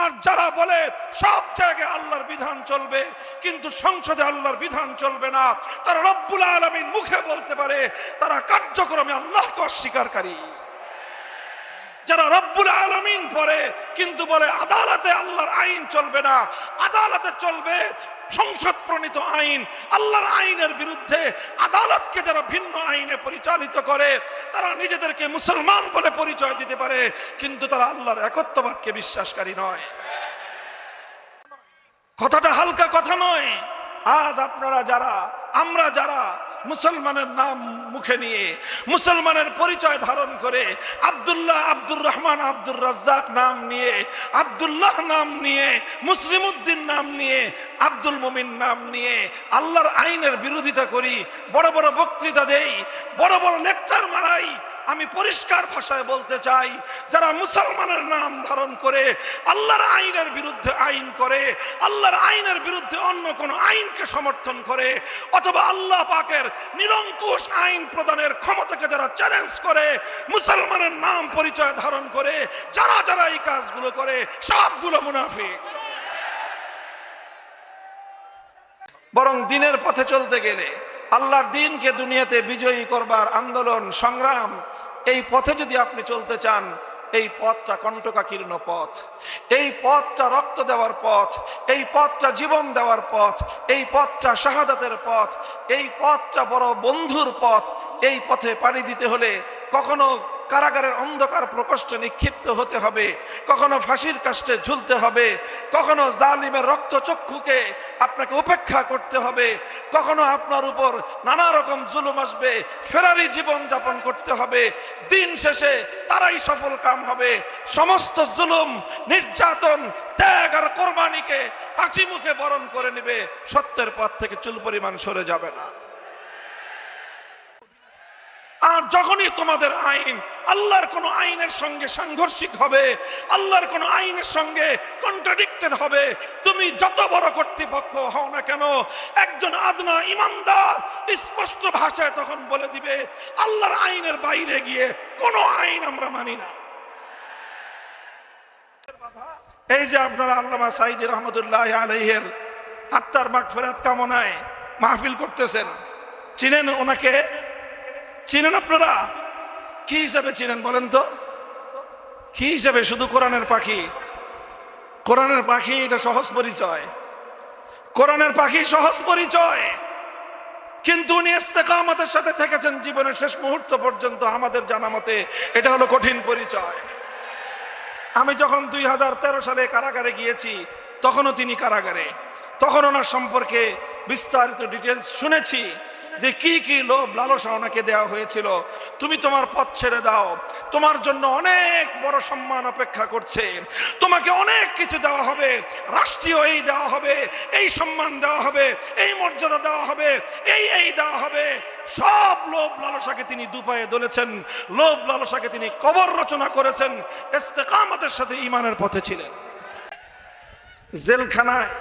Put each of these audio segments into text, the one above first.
আর যারা বলে সব জায়গায় আল্লাহর বিধান চলবে কিন্তু সংসদে আল্লাহর বিধান চলবে না, তারা রব্বুল আলামিন মুখে বলতে পারে, তারা কার্যক্রমে আল্লাহকে অস্বীকারী। যারা রব্বুল আলামিন পড়ে কিন্তু বলে আদালতে আল্লাহর আইন চলবে না, আদালতে চলবে সংসদ প্রণীত আইন, আল্লাহর আইনের বিরুদ্ধে আদালতকে যারা ভিন্ন আইনে পরিচালিত করে, তারা নিজেদেরকে মুসলমান বলে পরিচয় দিতে পারে কিন্তু তারা আল্লাহর একত্ববাদকে বিশ্বাসকারী নয়। কথাটা হালকা কথা নয়। আজ আপনারা যারা, আমরা যারা মুসলমানের নাম মুখে নিয়ে, মুসলমানের পরিচয় ধারণ করে, আব্দুল্লাহ, আব্দুর রহমান, আব্দুর রাজ্জাক নাম নিয়ে, আব্দুল্লাহ নাম নিয়ে, মুসলিম উদ্দিন নাম নিয়ে, আব্দুল মুমিন নাম নিয়ে আল্লাহর আইনের বিরোধিতা করি, বড় বড় বক্তৃতা দেই, বড় বড় লেকচার মারাই, আমি পরিষ্কার ভাষায় বলতে চাই, যারা মুসলমানের নাম ধারণ করে আল্লাহর আইনের বিরুদ্ধে আইন করে, আল্লাহর আইনের বিরুদ্ধে অন্য কোন আইনকে সমর্থন করে, অথবা আল্লাহ পাকের নিরঙ্কুশ আইন প্রদানের ক্ষমতাকে যারা চ্যালেঞ্জ করে, মুসলমানের নাম পরিচয় ধারণ করে যারা যারা এই কাজগুলো করে, সবগুলো মুনাফিক। বরং দিনের পথে চলতে গেলে, আল্লাহর দ্বীনকে দুনিয়াতে বিজয়ী করবার আন্দোলন সংগ্রাম, এই পথে যদি আপনি চলতে চান, এই পথটা কণ্টকাকীর্ণ পথ, এই পথটা রক্ত দেওয়ার পথ, এই পথটা জীবন দেওয়ার পথ, এই পথটা শাহাদাতের পথ, এই পথটা বড় বন্ধুর পথ। এই পথে পাড়ি দিতে হলে কখনো কারাগারের অন্ধকার প্রকোষ্ঠে নিক্ষিপ্ত হতে হবে, কখনো ফাঁসির কাষ্টে ঝুলতে হবে, কখনো জালিমের রক্তচক্ষুকে আপনাকে উপেক্ষা করতে হবে, কখনো আপনার উপর নানা রকম জুলুম আসবে, ফেরারি জীবন যাপন করতে হবে। দিন শেষে তারাই সফল কাম হবে, সমস্ত জুলুম, নির্যাতন, ত্যাগ আর কোরবানিকে হাসি মুখে বরণ করে নেবে, সত্যের পথ থেকে চুল পরিমাণ সরে যাবে না। আর যখনই তোমাদের আইন আল্লাহর কোন আইনের সঙ্গে সাংঘর্ষিক হবে, আল্লাহর কোন আইনের সঙ্গে কন্ট্রাডিক্টেড হবে, তুমি যত বড় কর্তৃপক্ষ হও না কেন, একজন আদনা ইমানদার স্পষ্ট ভাষায় তখন বলে দিবে, আল্লাহর আইনের বাইরে গিয়ে কোন আইন আমরা মানি না। এই যে আপনারা আল্লামা সাঈদী রহমতুল্লাহ আলাইহির আত্মার মাগফিরাত কামনায় মাহফিল করতেছেন, চিনেন ওনাকে? চিনেন আপনারা? কি হিসাবে চিনেন বলেন তো? কি হিসাবে? শুধু কোরআনের পাখি? কোরআনের পাখি এটা সহজ পরিচয়, কোরআনের পাখি সহজ পরিচয়, কিন্তু উনি ইস্তেকামতের সাথে থেকেছেন জীবনের শেষ মুহূর্ত পর্যন্ত। আমাদের জানা মতে এটা হলো কঠিন পরিচয়। আমি যখন 2013 সালে কারাগারে গিয়েছি, তখনও তিনি কারাগারে, তখন ওনার সম্পর্কে বিস্তারিত ডিটেলস শুনেছি যে কি কি লোভ লালসা ওনাকে দেওয়া হয়েছিল। তুমি তোমার পথ ছেড়ে দাও, তোমার জন্য অনেক বড় সম্মান অপেক্ষা করছে, তোমাকে অনেক কিছু দেওয়া হবে, রাষ্ট্রীয় এই দেওয়া হবে, এই সম্মান দেওয়া হবে, এই মর্যাদা দেওয়া হবে, এই দেওয়া হবে। সব লোভ লালসাকে তিনি দুপায়ে দলেছেন, লোভ লালসাকে তিনি কবর রচনা করেছেন, ইস্তেকামতের সাথে ঈমানের পথে ছিলেন। জেলখানায়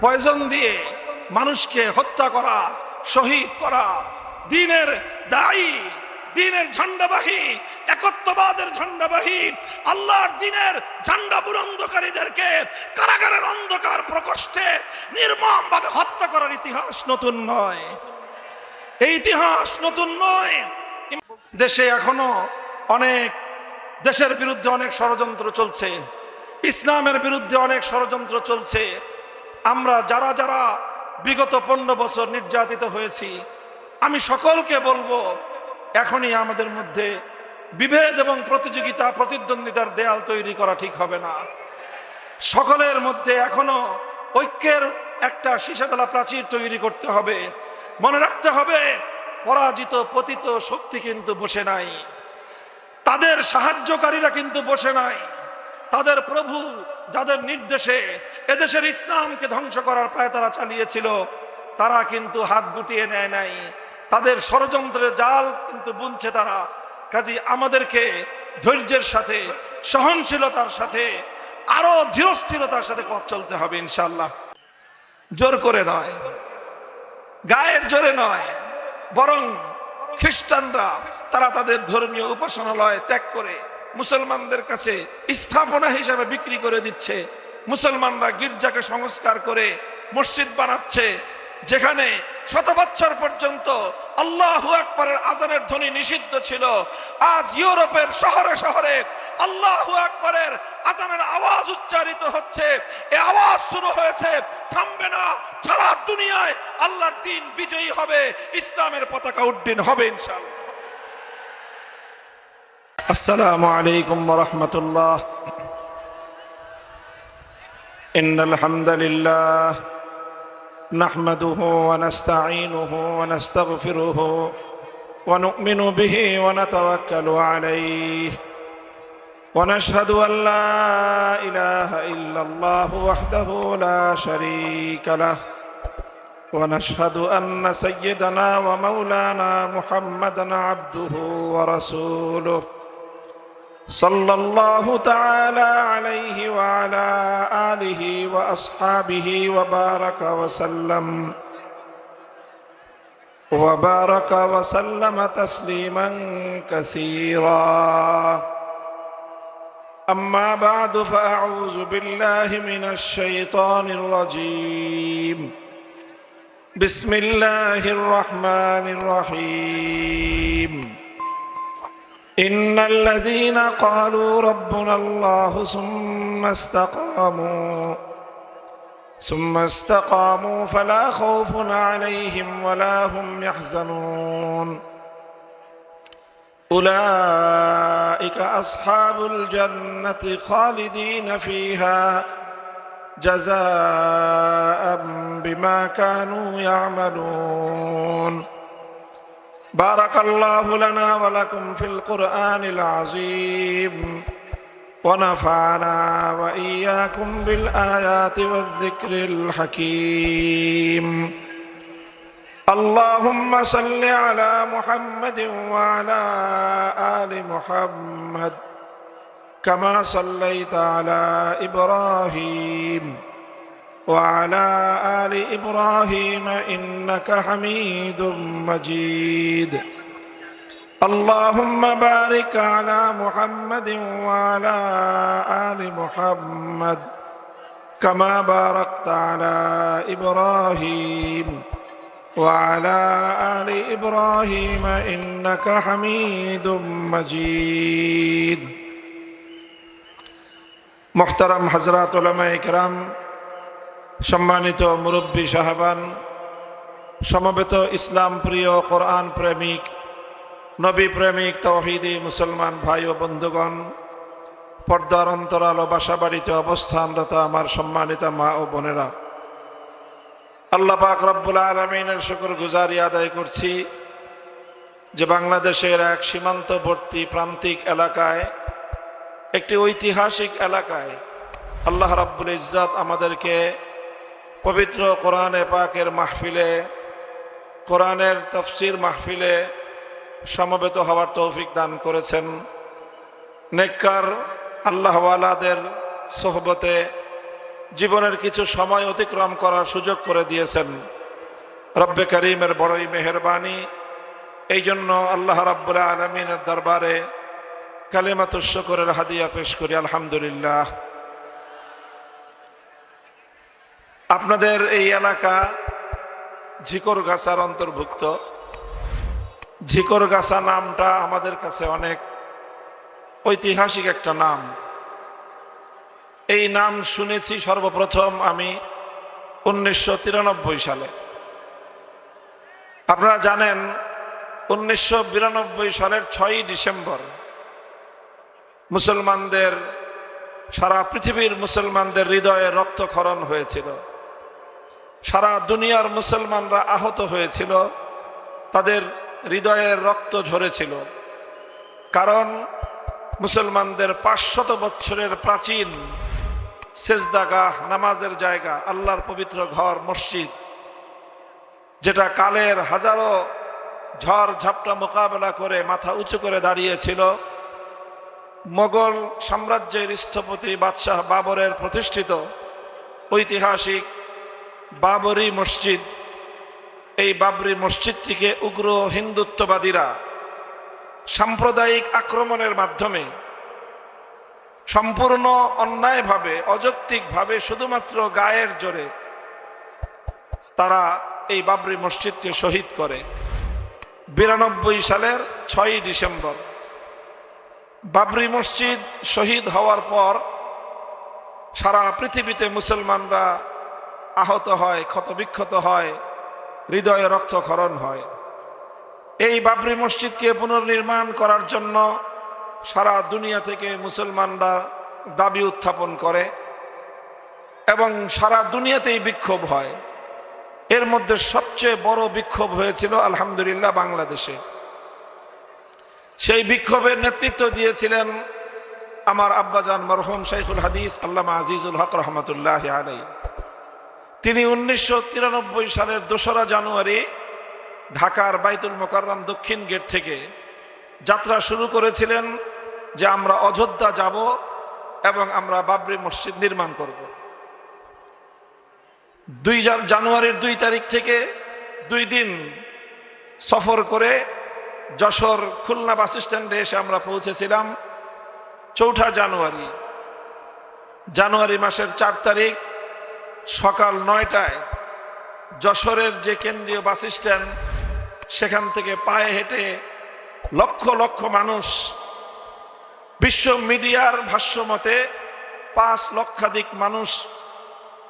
পয়জন দিয়ে মানুষকে হত্যা করা, শহীদ করা, দ্বীনের দায়ী, দ্বীনের ঝান্ডাবাহী, একত্ববাদের ঝান্ডাবাহী, আল্লাহর দ্বীনের ঝান্ডা বুলন্দকারীদেরকে কারাগারের অন্ধকার প্রকোষ্ঠে নির্মমভাবে হত্যা করার ইতিহাস নতুন নয়, এই ইতিহাস নতুন নয়। দেশে এখনো অনেক, দেশের বিরুদ্ধে অনেক ষড়যন্ত্র চলছে, ইসলামের বিরুদ্ধে অনেক ষড়যন্ত্র চলছে। আমরা যারা যারা বিগত 15 বছর নির্যাতিত হয়েছি, আমি সকলকে বলবো, এখনই আমাদের মধ্যে বিভেদ এবং প্রতিযোগিতা, প্রতিদ্বন্দ্বিতার দেয়াল তৈরি করা ঠিক হবে না। সকলের মধ্যে এখনো ঐক্যের একটা সীসাডালা প্রাচীর তৈরি করতে হবে। মনে রাখতে হবে, পরাজিত পতিত শক্তি কিন্তু বসে নাই, তাদের সাহায্যকারীরা কিন্তু বসে নাই, তাদের প্রভু যাদের নির্দেশে এদেশের ইসলামকে ধ্বংস করার পায়তারা চালিয়েছিল, তারা কিন্তু হাত গুটিয়ে নেয় নাই, তাদের ষড়যন্ত্রের জাল কিন্তু বুনছে তারা। কাজী আমাদেরকে ধৈর্যের সাথে, সহনশীলতার সাথে, আরো ধীরস্থিরতার সাথে পথ চলতে হবে ইনশাআল্লাহ। জোর করে নয়, গায়ের জোরে নয়, বরং খ্রিস্টানরা তারা তাদের ধর্মীয় উপাসনালয় ত্যাগ করে মুসলমানদের কাছে স্থাপনা হিসাবে বিক্রি করে দিচ্ছে। মুসলমানরা গির্জাকে সংস্কার করে মসজিদ বানাচ্ছে, যেখানে শত বছর পর্যন্ত আল্লাহু আকবারের আজানের ধ্বনি নিষিদ্ধ ছিল। আজ ইউরোপের শহরে শহরে আল্লাহু আকবারের আজানের আওয়াজ উচ্চারিত হচ্ছে। এই আওয়াজ শুরু হয়েছে, থামবে না। সারা দুনিয়ায় আল্লাহর দ্বীন বিজয়ী হবে, ইসলামের পতাকা উড্ডীন হবে ইনশাআল্লাহ। আসসালামু আলাইকুম ওয়া রাহমাতুল্লাহ। ইন্নাল হামদালিল্লাহ নাহমাদুহু ওয়া নাস্তাঈনুহু ওয়া নাস্তাগফিরুহু ওয়া নু'মিনু বিহি ওয়া নাতাওয়াক্কালু আলাইহি ওয়া নাশহাদু আন লা ইলাহা ইল্লাল্লাহু ওয়াহদাহু লা শারীকা লাহু ওয়া নাশহাদু আন্না সাইয়্যিদানা ওয়া মাওলানা মুহাম্মাদান আবদুহু ওয়া রাসূলুহু সাল্লাল্লাহু তাআলা আলাইহি ওয়া আলা আলিহি ওয়া আসহাবিহি ওয়া বারাকা ওয়া সাল্লামা তাসলিমান কাসীরা। আম্মা বা'দু ফাআউযু বিল্লাহি মিনাশ শাইতানির রাজীম। বিসমিল্লাহির রহমানির রহিম। إن الذين قالوا ربنا الله ثم استقاموا فلا خوف عليهم ولا هم يحزنون أولئك أصحاب الجنة خالدين فيها جزاء بما كانوا يعملون بارك الله لنا ولكم في القرآن العظيم ونفعنا وإياكم بالآيات والذكر الحكيم اللهم صل على محمد وعلى آل محمد كما صليت على إبراهيم وعلى آل إبراهيم إنك حميد مجيد اللهم بارك على محمد وعلى آل محمد كما باركت على إبراهيم وعلى آل إبراهيم إنك حميد مجيد محترم حضرات علماء کرام، সম্মানিত মুরব্বী সাহাবান, সমবেত ইসলাম প্রিয়, কোরআন প্রেমিক, নবী প্রেমিক, তাওহীদি মুসলমান ভাই ও বন্ধুগণ, পর্দার অন্তরাল ও বাসাবাড়িতে অবস্থানরত আমার সম্মানিত মা ও বোনেরা, আল্লাহ পাক রব্বুল আলামিনের শুকর গুজারি আদায় করছি যে বাংলাদেশের এক সীমান্তবর্তী প্রান্তিক এলাকায়, একটি ঐতিহাসিক এলাকায় আল্লাহ রাব্বুল ইজ্জত আমাদেরকে পবিত্র কোরআনে পাকের মাহফিলে, কোরআনের তাফসীর মাহফিলে সমবেত হওয়ার তৌফিক দান করেছেন। নেককার আল্লাহওয়ালাদের সোহবতে জীবনের কিছু সময় অতিক্রম করার সুযোগ করে দিয়েছেন। রব্বে করিমের বড়ই মেহেরবানি। এই জন্য আল্লাহ রাব্বুল আলামিনের দরবারে কালিমাতুশ শুকরের হাদিয়া পেশ করি, আলহামদুলিল্লাহ। আপনাদের এই এলাকা ঝিকরগাছার অন্তর্ভুক্ত। ঝিকরগাছা নামটা আমাদের কাছে অনেক ঐতিহাসিক একটা নাম। এই নাম শুনেছি সর্বপ্রথম আমি 1993 সালে। আপনারা জানেন 1992 সালের 6ই ডিসেম্বর মুসলমানদের, সারা পৃথিবীর মুসলমানদের হৃদয়ে রক্তক্ষরণ হয়েছিল। সারা দুনিয়ার মুসলমানরা আহত হয়েছিল, তাদের হৃদয়ের রক্ত ঝরেছিল। কারণ মুসলমানদের 500 বছরের প্রাচীন সেজদাগাহ, নামাজের জায়গা, আল্লাহর পবিত্র ঘর, মসজিদ, যেটা কালের হাজারো ঝড় ঝাপটা মোকাবেলা করে মাথা উঁচু করে দাঁড়িয়েছিল, মোগল সাম্রাজ্যের স্থপতি বাদশাহ বাবরের প্রতিষ্ঠিত ঐতিহাসিক বাবরি মসজিদ। এই বাবরি মসজিদটিকে উগ্র হিন্দুত্ববাদীরা সাম্প্রদায়িক আক্রমণের মাধ্যমে সম্পূর্ণ অন্যায়ভাবে অযৌক্তিকভাবে শুধুমাত্র গায়ের জোরে তারা এই বাবরি মসজিদকে শহীদ করে 92 সালের 6ই ডিসেম্বর। বাবরি মসজিদ শহীদ হওয়ার পর সারা পৃথিবীতে মুসলমানরা আহত হয়, ক্ষতবিক্ষত হয়, হৃদয়ে রক্তক্ষরণ হয়। এই বাবরি মসজিদকে পুনর্নির্মাণ করার জন্য সারা দুনিয়া থেকে মুসলমানরা দাবি উত্থাপন করে এবং সারা দুনিয়াতেই বিক্ষোভ হয়। এর মধ্যে সবচেয়ে বড় বিক্ষোভ হয়েছিল আলহামদুলিল্লাহ বাংলাদেশে। সেই বিক্ষোভের নেতৃত্ব দিয়েছিলেন আমার আব্বাজান মরহুম শাইখুল হাদিস আল্লামা আজিজুল হক রহমতুল্লাহ আলাইহি। তিনি 1993 সালের 2রা জানুয়ারি ঢাকার বাইতুল মোকাররম দক্ষিণ গেট থেকে যাত্রা শুরু করেছিলেন যে আমরা অযোধ্যা যাব এবং আমরা বাবরি মসজিদ নির্মাণ করব। 2 জানুয়ারির 2 তারিখ থেকে 2 দিন সফর করে যশোর খুলনা বাস স্ট্যান্ডে এসে আমরা পৌঁছেছিলাম 4 জানুয়ারি মাসের 4 তারিখ সকাল 9টায় যশোরের যে কেন্দ্রীয় বাস স্ট্যান্ড সেখান থেকে পায়ে হেঁটে লক্ষ লক্ষ মানুষ, বিশ্ব মিডিয়ার ভাষ্য মতে 5 লক্ষাধিক মানুষ,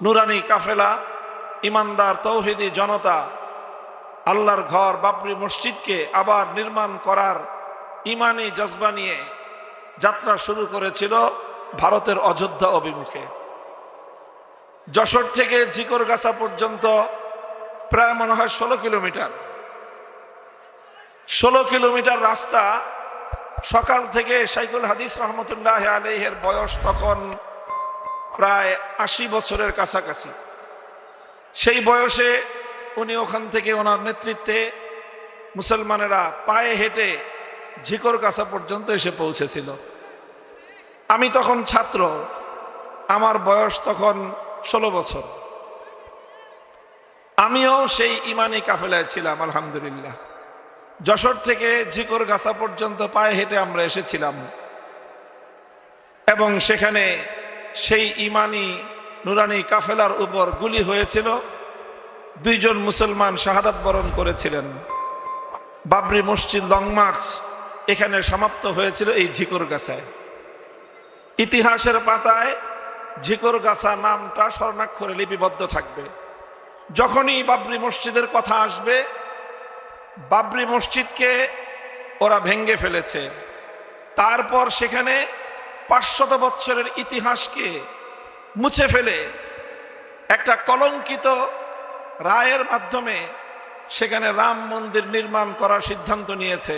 নুরানি কাফেলা, ইমানদার তৌহিদি জনতা আল্লাহর ঘর বাবরি মসজিদকে আবার নির্মাণ করার ইমানি জজবা নিয়ে যাত্রা শুরু করেছিল ভারতের অযোধ্যা অভিমুখে। যশোর থেকে ঝিকরগাছা পর্যন্ত প্রায় মনে হয় 16 কিলোমিটার। 16 কিলোমিটার রাস্তা। সকাল থেকে শাইখুল হাদিস রহমতুল্লাহ আলাইহির বয়স তখন প্রায় 80 বছরের কাছাকাছি। সেই বয়সে উনি ওখান থেকে ওনার নেতৃত্বে মুসলমানেরা পায়ে হেঁটে ঝিকরগাছা পর্যন্ত এসে পৌঁছেছিল। আমি তখন ছাত্র, আমার বয়স তখন 16 বছর। আমিও সেই ইমানি কাফেলায় ছিলাম আলহামদুলিল্লাহ। যশোর থেকে ঝিকরগাছা পর্যন্ত পায়ে হেঁটে আমরা এসেছিলাম এবং সেখানে সেই ইমানি নুরানি কাফেলার উপর গুলি হয়েছিল। 2 জন মুসলমান শাহাদাত বরণ করেছিলেন। বাবরি মসজিদ লং মার্চ এখানে সমাপ্ত হয়েছিল এই ঝিকরগাছায়। ইতিহাসের পাতায় ঝিকরগাছা নামটা স্বর্ণাক্ষরে লিপিবদ্ধ থাকবে। যখনই বাবরি মসজিদের কথা আসবে, বাবরি মসজিদকে ওরা ভেঙ্গে ফেলেছে, তারপর সেখানে 500 বছরের ইতিহাসকে মুছে ফেলে একটা কলঙ্কিত রায়ের মাধ্যমে সেখানে রাম মন্দির নির্মাণ করার সিদ্ধান্ত নিয়েছে।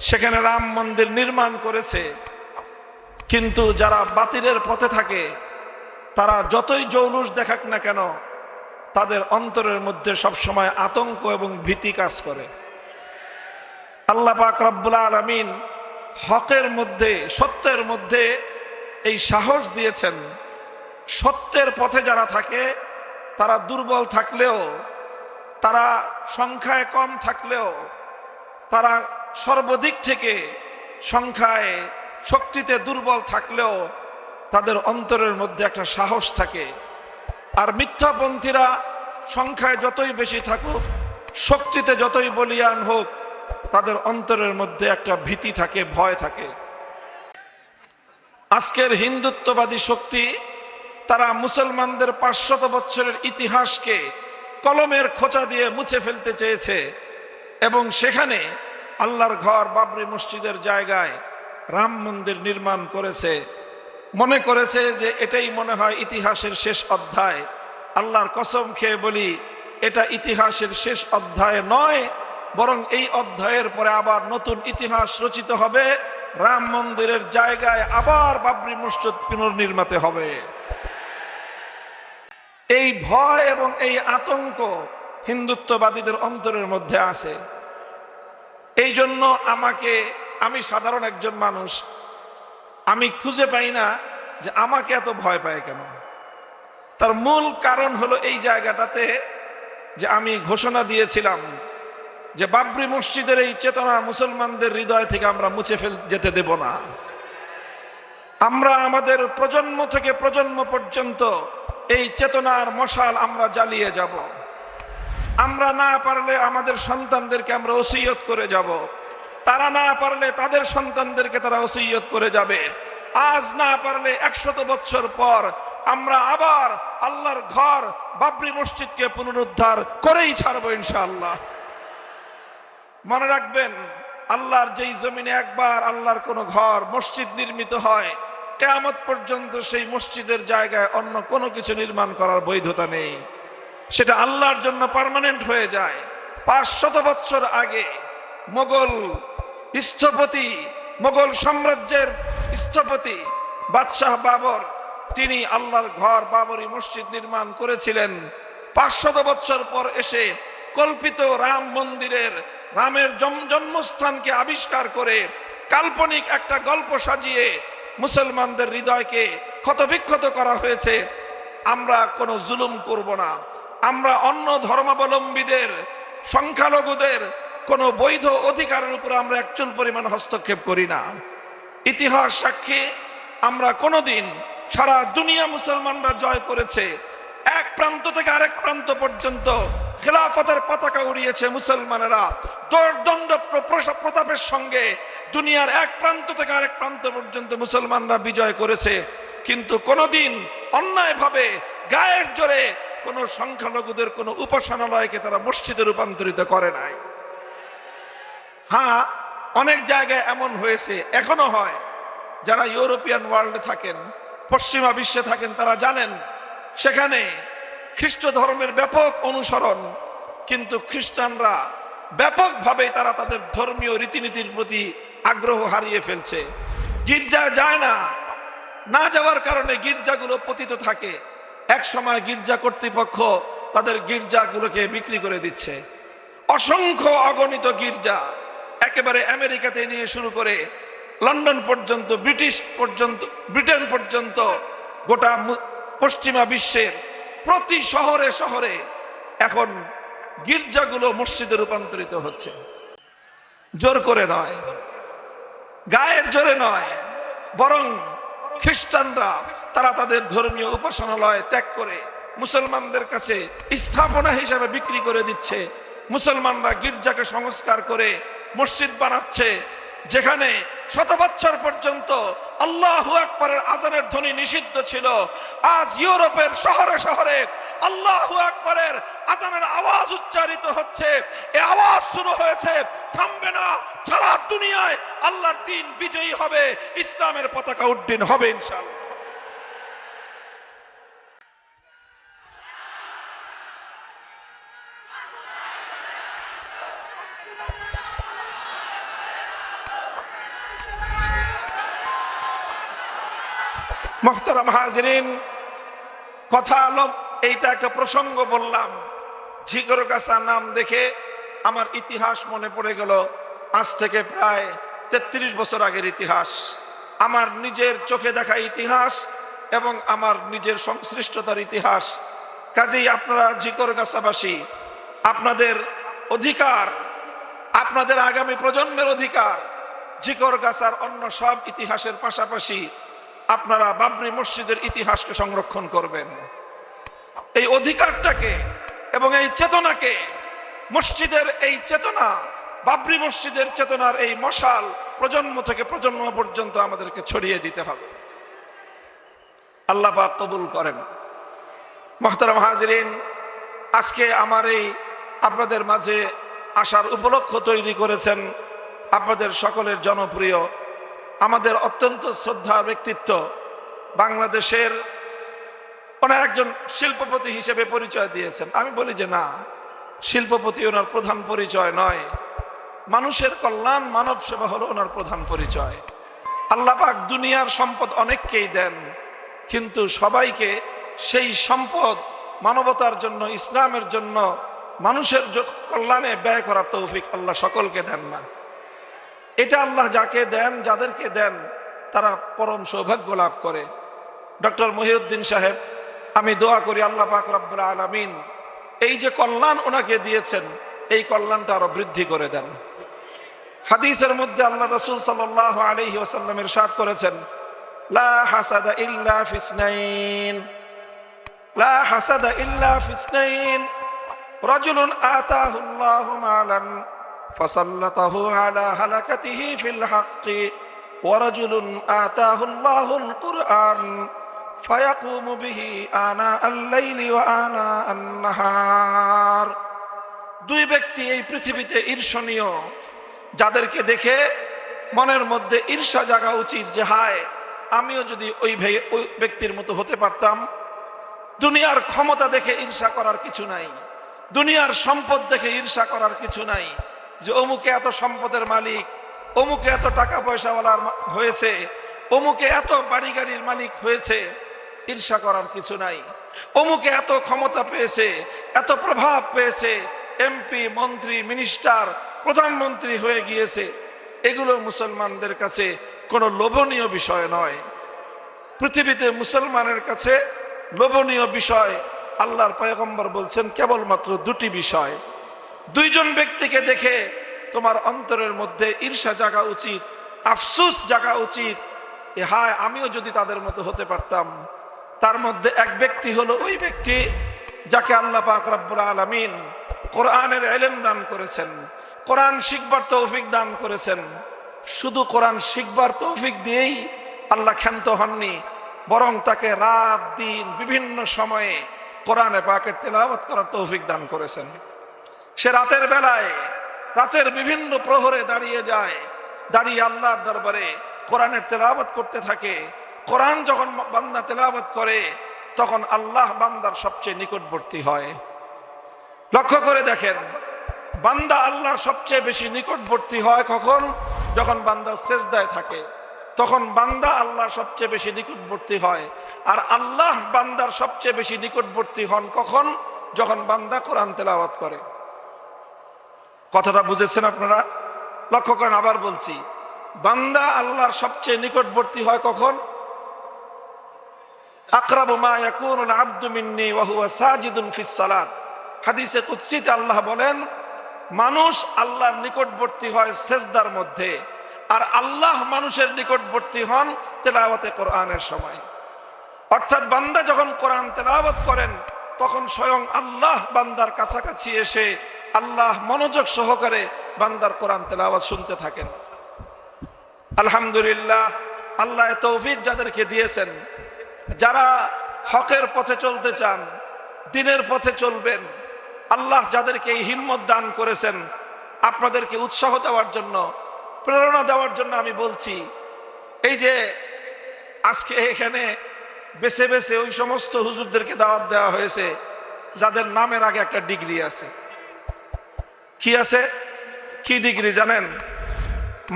সেখানে রাম মন্দির নির্মাণ করেছে, কিন্তু যারা বাতিলের পথে থাকে তারা যতই জৌলুস দেখাক না কেন তাদের অন্তরের মধ্যে সবসময় আতঙ্ক এবং ভীতি কাজ করে। আল্লাহ পাক রব্বুল আলামিন হকের মধ্যে, সত্যের মধ্যে এই সাহস দিয়েছেন। সত্যের পথে যারা থাকে তারা দুর্বল থাকলেও, তারা সংখ্যায় কম থাকলেও, তারা সর্বদিক থেকে সংখ্যায় শক্তিতে দুর্বল থাকলেও তাদের অন্তরের মধ্যে একটা সাহস থাকে। আর মিথ্যাপন্থীরা সংখ্যায় যতই বেশি থাকুক, শক্তিতে যতই বলীয়ান হোক, তাদের অন্তরের মধ্যে একটা ভীতি থাকে, ভয় থাকে। আজকের হিন্দুত্ববাদী শক্তি তারা মুসলমানদের 500 বছরের ইতিহাসকে কলমের খোঁচা দিয়ে মুছে ফেলতে চেয়েছে এবং সেখানে আল্লাহর ঘর বাবরি মসজিদের জায়গায় রাম মন্দির নির্মাণ করেছে। মনে করেছে যে এটাই মনে হয় ইতিহাসের শেষ অধ্যায়। আল্লাহর কসম খেয়ে বলি, এটা ইতিহাসের শেষ অধ্যায় নয়, বরং এই অধ্যায়ের পরে আবার নতুন ইতিহাস রচিত হবে। রাম মন্দিরের জায়গায় আবার বাবরি মসজিদ পুনর্নির্মিত হবে। এই ভয় এবং এই আতঙ্ক হিন্দুত্ববাদীদের অন্তরের মধ্যে আছে। এই জন্য আমি সাধারণ একজন মানুষ, আমি খুঁজে পাই না যে আমাকে এত ভয় পায় কেন। তার মূল কারণ হলো এই জায়গাটাতে যে আমি ঘোষণা দিয়েছিলাম যে বাবরি মসজিদের এই চেতনা মুসলমানদের হৃদয় থেকে আমরা মুছে যেতে দেব না। আমরা আমাদের প্রজন্ম থেকে প্রজন্ম পর্যন্ত এই চেতনার মশাল আমরা জ্বালিয়ে যাব। আমরা না পারলে আমাদের সন্তানদেরকে আমরা ওসিয়ত করে যাব, তারা না পারলে তাদের সন্তানদেরকে তারা ওসিয়ত করে যাবে। আজ না পারলে 100 বছর পর আমরা আবার আল্লাহর ঘর বাবরি মসজিদকে পুনরুদ্ধার করেই ছাড়বো ইনশাআল্লাহ। মনে রাখবেন, আল্লাহর যেই জমিনে একবার আল্লাহর কোনো ঘর মসজিদ নির্মিত হয়, কিয়ামত পর্যন্ত সেই মসজিদের জায়গায় অন্য কোনো কিছু নির্মাণ করার বৈধতা নেই, সেটা আল্লাহর জন্য পার্মানেন্ট হয়ে যায়। 500 বছর আগে মোগল স্থপতি, মোগল সাম্রাজ্যের স্থপতি বাদশাহ বাবর, তিনি আল্লাহর ঘর বাবরি মসজিদ নির্মাণ করেছিলেন। 500 বছর পর এসে কল্পিত রাম মন্দিরের, রামের জন্মস্থানকে আবিষ্কার করে কাল্পনিক একটা গল্প সাজিয়ে মুসলমানদের হৃদয়কে ক্ষতবিক্ষত করা হয়েছে। আমরা কোনো জুলুম করব না, আমরা অন্য ধর্মাবলম্বীদের, সংখ্যালঘুদের কোনো বৈধ অধিকারের উপর আমরা একচুল পরিমাণ হস্তক্ষেপ করি না। ইতিহাস সাক্ষী, আমরা কোনোদিন, সারা দুনিয়া মুসলমানরা জয় করেছে, এক প্রান্ত থেকে আরেক প্রান্ত পর্যন্ত খেলাফতের পতাকা উড়িয়েছে মুসলমানেরা দৌর্দণ্ড প্রতাপের সঙ্গে। দুনিয়ার এক প্রান্ত থেকে আরেক প্রান্ত পর্যন্ত মুসলমানরা বিজয় করেছে, কিন্তু কোনোদিন অন্যায়ভাবে গায়ের জোরে কোনো সংখ্যালঘুদের কোনো উপাসনালয়কে তারা মসজিদে রূপান্তরিত করে নাই। হ্যাঁ, অনেক জায়গায় এমন হয়েছে, এখনো হয়। যারা ইউরোপিয়ান ওয়ার্ল্ডে থাকেন, পশ্চিমা বিশ্বে থাকেন, তারা জানেন সেখানে খ্রিস্ট ধর্মের ব্যাপক অনুসরণ, কিন্তু খ্রিস্টানরা ব্যাপকভাবে তারা তাদের ধর্মীয় রীতিনীতির প্রতি আগ্রহ হারিয়ে ফেলছে। গির্জা যায় না, না যাওয়ার কারণে গির্জাগুলো পতিত থাকে। এক সময় গির্জা কর্তৃপক্ষ তাদের গির্জাগুলোকে বিক্রি করে দিচ্ছে। অসংখ্য অগণিত গির্জা একেবারে আমেরিকাতে নিয়ে শুরু করে লন্ডন পর্যন্ত, ব্রিটেন পর্যন্ত, গোটা পশ্চিমা বিশ্বের প্রতি শহরে শহরে এখন গির্জাগুলো মসজিদে রূপান্তরিত হচ্ছে। জোর করে নয়, গায়ের জোরে নয়, বরং খ্রিস্টানরা তারা তাদের ধর্মীয় উপাসনালয় ত্যাগ করে মুসলমানদের কাছে স্থাপনা হিসাবে বিক্রি করে দিচ্ছে। মুসলমানরা গির্জাকে সংস্কার করে মসজিদ বানাচ্ছে, যেখানে 100 বছর পর্যন্ত আল্লাহু আকবারের আজানের ধ্বনি নিষিদ্ধ ছিল। আজ ইউরোপের শহরে শহরে আল্লাহু আকবারের আজানের আওয়াজ উচ্চারিত হচ্ছে। এই আওয়াজ শুরু হয়েছে, থামবে না। সারা দুনিয়ায় আল্লাহর দ্বীন বিজয়ী হবে, ইসলামের পতাকা উড্ডীন হবে ইনশাআল্লাহ। মুহতারাম হাজিরিন, কথা হলো, এইটা একটা প্রসঙ্গ বললাম। ঝিকরগাছা নাম দেখে আমার ইতিহাস মনে পড়ে গেল। আজ থেকে প্রায় 33 বছর আগের ইতিহাস, আমার নিজের চোখে দেখা ইতিহাস এবং আমার নিজের সংশ্লিষ্টতার ইতিহাস। কাজেই আপনারা ঝিকরগাছাবাসী, আপনাদের অধিকার, আপনাদের আগামী প্রজন্মের অধিকার, ঝিকরগাছার অন্য সব ইতিহাসের পাশাপাশি আপনারা বাবরি মসজিদের ইতিহাসকে সংরক্ষণ করবেন। এই অধিকারটাকে এবং এই চেতনাকে, মসজিদের এই চেতনা, বাবরি মসজিদের চেতনার এই মশাল প্রজন্ম থেকে প্রজন্ম পর্যন্ত আমাদেরকে ছড়িয়ে দিতে হবে। আল্লাহ পাক কবুল করেন। মুহতারাম হাজিরিন, আজকে আমার এই আপনাদের মাঝে আসার উপলক্ষ তৈরি করেছেন আপনাদের সকলের জনপ্রিয়, আমাদের অত্যন্ত শ্রদ্ধা ব্যক্তিত্ব, বাংলাদেশের ওনার একজন শিল্পপতি হিসেবে পরিচয় দিয়েছেন। আমি বলি যে না, শিল্পপতি ওনার প্রধান পরিচয় নয়, মানুষের কল্যাণ, মানব সেবা হলো ওনার প্রধান পরিচয়। আল্লাহ পাক দুনিয়ার সম্পদ অনেককেই দেন, কিন্তু সবাইকে সেই সম্পদ মানবতার জন্য, ইসলামের জন্য, মানুষের কল্যাণে ব্যয় করার তৌফিক আল্লাহ সকলকে দেন না। এটা আল্লাহ যাকে দেন, যাদেরকে দেন, তারা পরম সৌভাগ্য লাভ করে। ডক্টর মহিউদ্দিন সাহেব, আমি দোয়া করি আল্লাহ পাক রব্বুল আলামিন এই যে কল্যাণ ওনাকে দিয়েছেন, এই কল্যাণটা আরো বৃদ্ধি করে দেন। হাদিসের মধ্যে আল্লাহ রাসূল সাল্লাল্লাহু আলাইহি ওয়াসাল্লাম ইরশাদ করেছেন, লা হাসাদা ইল্লা ফিসনাইন, লা হাসাদা ইল্লা ফিসনাইন, রাজুলুন আতাহুল্লাহু মালান ফাসাল্লাতাহু আলা হালাকাতিহি ফিল হাক্কি ওয়া রাজুলুন আতাহুল্লাহুল কুরআন ফায়াকুমু বিহি আনা আল-লাইলি ওয়া আনা আন-নাহার। দুই ব্যক্তি এই পৃথিবীতে ঈর্ষণীয়, যাদেরকে দেখে মনের মধ্যে ঈর্ষা জাগা উচিত যে হায় আমিও যদি ওই ব্যক্তির মতো হতে পারতাম। দুনিয়ার ক্ষমতা দেখে ঈর্ষা করার কিছু নাই, দুনিয়ার সম্পদ দেখে ঈর্ষা করার কিছু নাই, যে অমুকে এত সম্পদের মালিক, অমুকে এত টাকা পয়সাওয়ালার হয়েছে, অমুকে এত বাড়ি গাড়ির মালিক হয়েছে, ঈর্ষা করার কিছু নাই। অমুকে এত ক্ষমতা পেয়েছে, এত প্রভাব পেয়েছে, এমপি, মন্ত্রী, মিনিস্টার, প্রধানমন্ত্রী হয়ে গিয়েছে, এগুলো মুসলমানদের কাছে কোনো লোভনীয় বিষয় নয়। পৃথিবীতে মুসলমানের কাছে লোভনীয় বিষয় আল্লাহর পয়গম্বর বলছেন কেবলমাত্র দুটি বিষয়। দুইজন ব্যক্তিকে দেখে তোমার অন্তরের মধ্যে ঈর্ষা জাগা উচিত, আফসোস জাগা উচিত, হায় আমিও যদি তাদের মতো হতে পারতাম। তার মধ্যে এক ব্যক্তি হলো ওই ব্যক্তি যাকে আল্লাহ পাক রব্বুল আলামিন কোরআনের ইলম দান করেছেন, কোরআন শিখবার তৌফিক দান করেছেন। শুধু কোরআন শিখবার তৌফিক দিয়েই আল্লাহ ক্ষান্ত হননি, বরং তাকে রাত দিন বিভিন্ন সময়ে কোরআনে পাকের তেলাওয়াত করার তৌফিক দান করেছেন। সে রাতের বেলায়, রাতের বিভিন্ন প্রহরে দাঁড়িয়ে যায়, দাঁড়িয়ে আল্লাহর দরবারে কোরআনের তেলাওয়াত করতে থাকে। কোরআন যখন বান্দা তেলাওয়াত করে তখন আল্লাহ বান্দার সবচেয়ে নিকটবর্তী হয়। লক্ষ্য করে দেখেন, বান্দা আল্লাহর সবচেয়ে বেশি নিকটবর্তী হয় কখন? যখন বান্দা সেজদায় থাকে, তখন বান্দা আল্লাহর সবচেয়ে বেশি নিকটবর্তী হয়। আর আল্লাহ বান্দার সবচেয়ে বেশি নিকটবর্তী হন কখন? যখন বান্দা কোরআন তেলাওয়াত করে। কথাটা বুঝেছেন আপনারা? লক্ষ্য করেন, আবার বলছি, বান্দা আল্লাহর সবচেয়ে নিকটবর্তী হয় কখন? আকরাবু মা ইয়াকুনুল আবদু মিন্নি ওয়া হুয়া সাজিদুন ফিস সালাত। হাদিসে কুদসিতে আল্লাহ বলেন, মানুষ আল্লাহর নিকটবর্তী হয় সেজদার মধ্যে, আর আল্লাহ মানুষের নিকটবর্তী হন তেলাওয়াতে কোরআনের সময়। অর্থাৎ বান্দা যখন কোরআন তেলাওয়াত করেন তখন স্বয়ং আল্লাহ বান্দার কাছাকাছি এসে আল্লাহ মনোযোগ সহকারে বান্দার কোরআন তেলাওয়াত শুনতে থাকেন। আলহামদুলিল্লাহ, আল্লাহ তৌফিক যাদেরকে দিয়েছেন, যারা হকের পথে চলতে চান, দ্বীনের পথে চলবেন, আল্লাহ যাদেরকে এই হিম্মত দান করেছেন, আপনাদেরকে উৎসাহ দেওয়ার জন্য, প্রেরণা দেওয়ার জন্য আমি বলছি, এই যে আজকে এখানে বেছে বেছে ওই সমস্ত হুজুরদেরকে দাওয়াত দেওয়া হয়েছে যাদের নামের আগে একটা ডিগ্রি আছে। কি আছে? কি ডিগ্রি জানেন?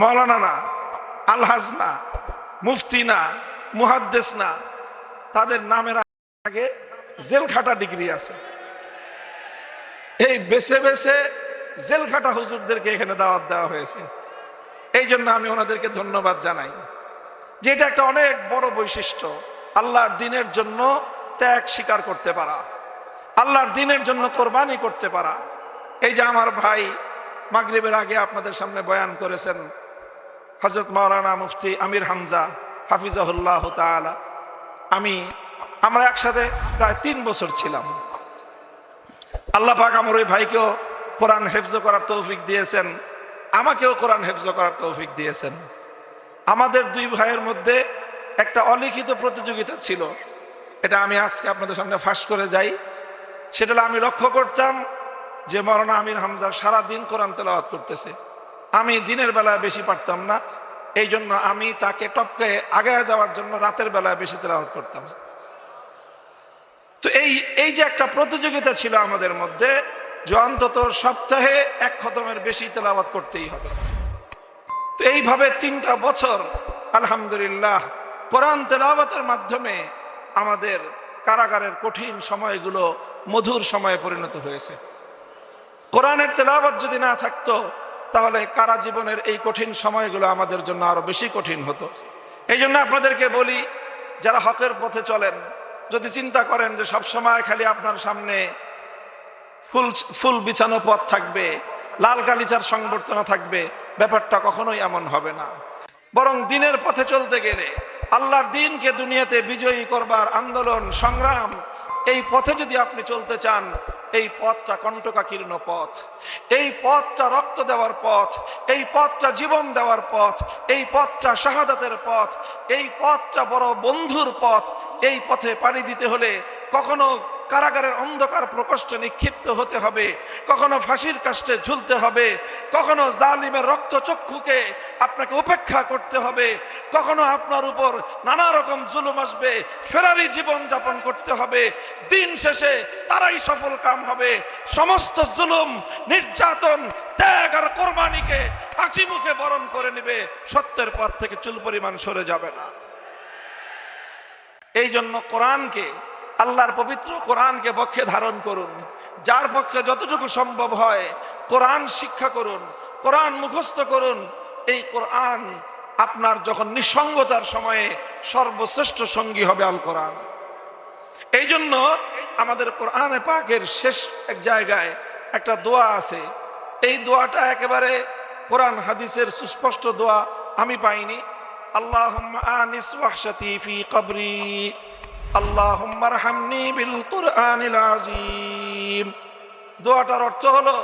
মাওলানা না, আলহাজ না, মুফতি না, মুহাদ্দিস না, তাদের নামের আগে জেলখাটা ডিগ্রি আছে। এই বেছে বেছে জেলখাটা হুজুরদেরকে এখানে দাওয়াত দেওয়া হয়েছে। এই জন্য আমি ওনাদেরকে ধন্যবাদ জানাই, যে এটা একটা অনেক বড় বৈশিষ্ট্য, আল্লাহর দ্বীনের জন্য ত্যাগ স্বীকার করতে পারা, আল্লাহর দ্বীনের জন্য কোরবানি করতে পারা। এই যে আমার ভাই মাগরিবের আগে আপনাদের সামনে বয়ান করেছেন হযরত মাওলানা মুফতি আমির হামজা হাফিজাহুল্লাহ তাআলা, আমরা একসাথে প্রায় 3 বছর ছিলাম। আল্লাহ পাক আমার ওই ভাইকেও কোরআন হেফজ করার তৌফিক দিয়েছেন, আমাকেও কোরআন হেফজ করার তৌফিক দিয়েছেন। আমাদের দুই ভাইয়ের মধ্যে একটা অলিখিত প্রতিযোগিতা ছিল, এটা আমি আজকে আপনাদের সামনে ফাঁস করে যাই। সেটা আমি লক্ষ্য করতাম যে মাওলানা আমির হামজা সারাদিন কোরআন তেলাওয়াত করতেছে, আমি দিনের বেলায় বেশি পারতাম না, এই জন্য আমি তাকে টপকে আগে যাওয়ার জন্য রাতের বেলায় বেশি তেলাওয়াত করতাম। তো এই যে একটা প্রতিযোগিতা ছিল আমাদের মধ্যে, যে অন্তত সপ্তাহে 1 খতমের বেশি তেলাওয়াত করতেই হবে। তো এইভাবে 3টা বছর আলহামদুলিল্লাহ কোরআন তেলাওয়াতের মাধ্যমে আমাদের কারাগারের কঠিন সময়গুলো মধুর সময়ে পরিণত হয়েছে। কোরআনের তেলাওয়াত যদি না থাকতো তাহলে কারা জীবনের এই কঠিন সময়গুলো আমাদের জন্য আরো বেশি কঠিন হতো। এই জন্য আপনাদেরকে বলি, যারা হকের পথে চলেন, যদি চিন্তা করেন যে সব সময় খালি আপনার সামনে ফুল বিছানো পথ থাকবে, লাল গালিচার সংবর্ধনা থাকবে, ব্যাপারটা কখনোই এমন হবে না। বরং দ্বীনের পথে চলতে গেলে, আল্লাহর দ্বীনকে দুনিয়াতে বিজয়ী করবার আন্দোলন সংগ্রাম, এই পথে যদি আপনি চলতে চান, এই পথটা কণ্টকাকীর্ণ পথ, এই পথটা রক্ত দেওয়ার পথ, এই পথটা জীবন দেওয়ার পথ, এই পথটা শাহাদাতের পথ, এই পথটা বড় বন্ধুর পথ। এই পথে পাড়ি দিতে হলে কখনো কারাগারের অন্ধকার প্রকোষ্ঠে নিক্ষিপ্ত হতে হবে, কখনো ফাঁসির কাষ্ঠে ঝুলতে হবে, কখনো জালিমের রক্তচক্ষুকে আপনাকে উপেক্ষা করতে হবে, কখনো আপনার উপর নানা রকম জুলুম আসবে, ফেরারি জীবন যাপন করতে হবে। দিন শেষে তারাই সফল কাম হবে, সমস্ত জুলুম নির্যাতন ত্যাগ আর কোরবানিকে হাসি মুখে বরণ করে নেবে, সত্যের পথ থেকে চুল পরিমাণ সরে যাবে না। এই জন্য কোরআনকে, আল্লাহর পবিত্র কোরআনকে পক্ষে ধারণ করুন। যার পক্ষে যতটুকু সম্ভব হয় কোরআন শিক্ষা করুন, কোরআন মুখস্থ করুন। এই কোরআন আপনার যখন নিঃসঙ্গতার সময়ে সর্বশ্রেষ্ঠ সঙ্গী হবে আল কোরআন। এই জন্য আমাদের কোরআনে পাকের শেষ এক জায়গায় একটা দোয়া আছে। এই দোয়াটা একেবারে কোরআন হাদিসের সুস্পষ্ট দোয়া, আমি পাইনি। আল্লাহুম্মা আনিস ওয়াহশাতি ফি কবরি আল্লাহুম্মা আরহামনি বিল কুরআনিল আযীম। দোয়াটার অর্থ হলো,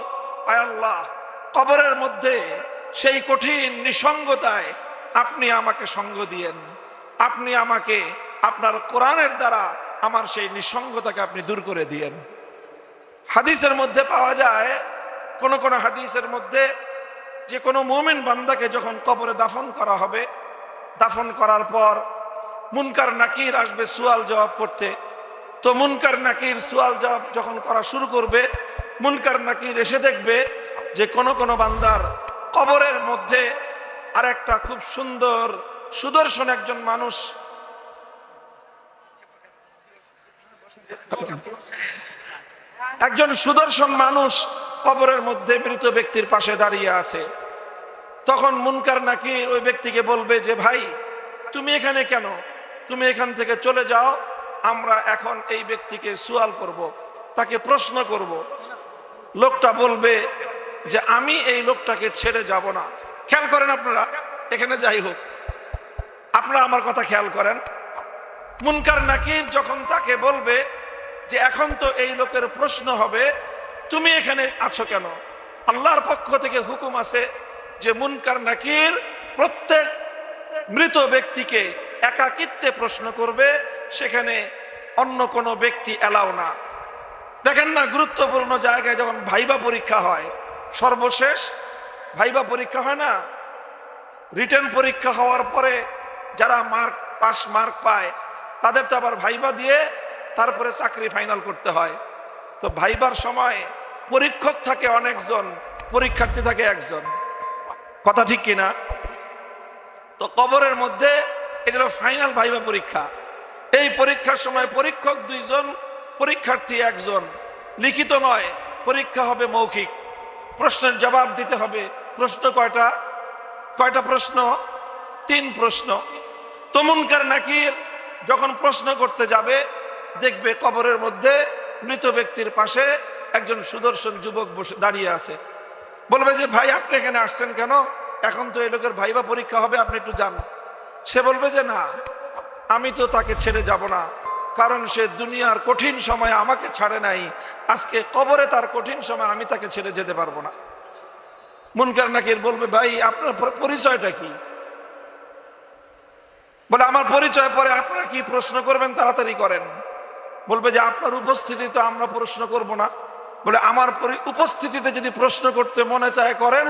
আয় আল্লাহ, কবরের মধ্যে সেই কঠিন নিঃসঙ্গতায় আপনি আমাকে সঙ্গ দিয়েন, আপনি আমাকে আপনার কোরআনের দ্বারা আমার সেই নিঃসঙ্গতাকে আপনি দূর করে দিয়েন। হাদিসের মধ্যে পাওয়া যায়, কোন কোন হাদিসের মধ্যে, যে কোনো মুমিন বান্দাকে যখন কবরে দাফন করা হবে, দাফন করার পর মুনকার নাকির আসবে সুয়াল জবাব করতে। তো মুনকার নাকির সুয়াল জবাব যখন করা শুরু করবে, মুনকার নাকির এসে দেখবে যে কোন বান্দার কবরের মধ্যে আর একটা খুব সুন্দর সুদর্শন একজন মানুষ, একজন সুদর্শন মানুষ কবরের মধ্যে মৃত ব্যক্তির পাশে দাঁড়িয়ে আছে। তখন মুনকার নাকির ওই ব্যক্তিকে বলবে যে, ভাই তুমি এখানে কেন? তুমি এখান থেকে চলে যাও, আমরা এখন এই ব্যক্তিকে সুয়াল করব, তাকে প্রশ্ন করব। লোকটা বলবে যে আমি এই লোকটাকে ছেড়ে যাব না। খেয়াল করেন আপনারা, এখানে যাই হোক, আপনারা আমার কথা খেয়াল করেন। মুনকার নাকির যখন তাকে বলবে যে এখন তো এই লোকের প্রশ্ন হবে, তুমি এখানে আছো কেন? আল্লাহর পক্ষ থেকে হুকুম আছে যে মুনকার নাকির প্রত্যেক মৃত ব্যক্তিকে একাকিত্বে প্রশ্ন করবে, সেখানে অন্য কোনো ব্যক্তি এলাও না। দেখেন না, গুরুত্বপূর্ণ জায়গায় যখন ভাইবা পরীক্ষা হয়, সর্বশেষ ভাইবা পরীক্ষা হয় না, রিটেন পরীক্ষা হওয়ার পরে যারা পাস মার্ক পায় তাদের তো আবার ভাইবা দিয়ে তারপরে চাকরি ফাইনাল করতে হয়। তো ভাইবার সময় পরীক্ষক থাকে অনেকজন, পরীক্ষার্থী থাকে একজন। কথা ঠিক কিনা? তো কবরের মধ্যে এটা ফাইনাল ভাইবা পরীক্ষা। এই পরীক্ষার সময় পরীক্ষক দুইজন, পরীক্ষার্থী একজন। লিখিত নয়, পরীক্ষা হবে মৌখিক, প্রশ্নের জবাব দিতে হবে। প্রশ্ন কয়টা? প্রশ্ন? 3 প্রশ্ন। তো মুনকার নাকির যখন প্রশ্ন করতে যাবে, দেখবে কবরের মধ্যে মৃত ব্যক্তির পাশে একজন সুদর্শন যুবক বসে দাঁড়িয়ে আছে। বলবে যে ভাই আপনি এখানে আসছেন কেন? এখন তো এই লোকের ভাইবা পরীক্ষা হবে, আপনি একটু যান। সে বলবে যে না, আমি তো তাকে ছেড়ে যাব না, কারণ সে দুনিয়ার কঠিন সময় আমাকে ছাড়ে নাই, আজকে কবরে তার কঠিন সময় আমি তাকে ছেড়ে যেতে পারবো না। মুনকার নাকির বলবে ভাই আপনার পরিচয়টা কি? বলে আমার পরিচয় পরে, আপনারা কি প্রশ্ন করবেন তাড়াতাড়ি করেন। বলবে যে আপনার উপস্থিতি তো আমরা প্রশ্ন করব না। বলে আমার উপস্থিতিতে যদি প্রশ্ন করতে মনে চায় করেন,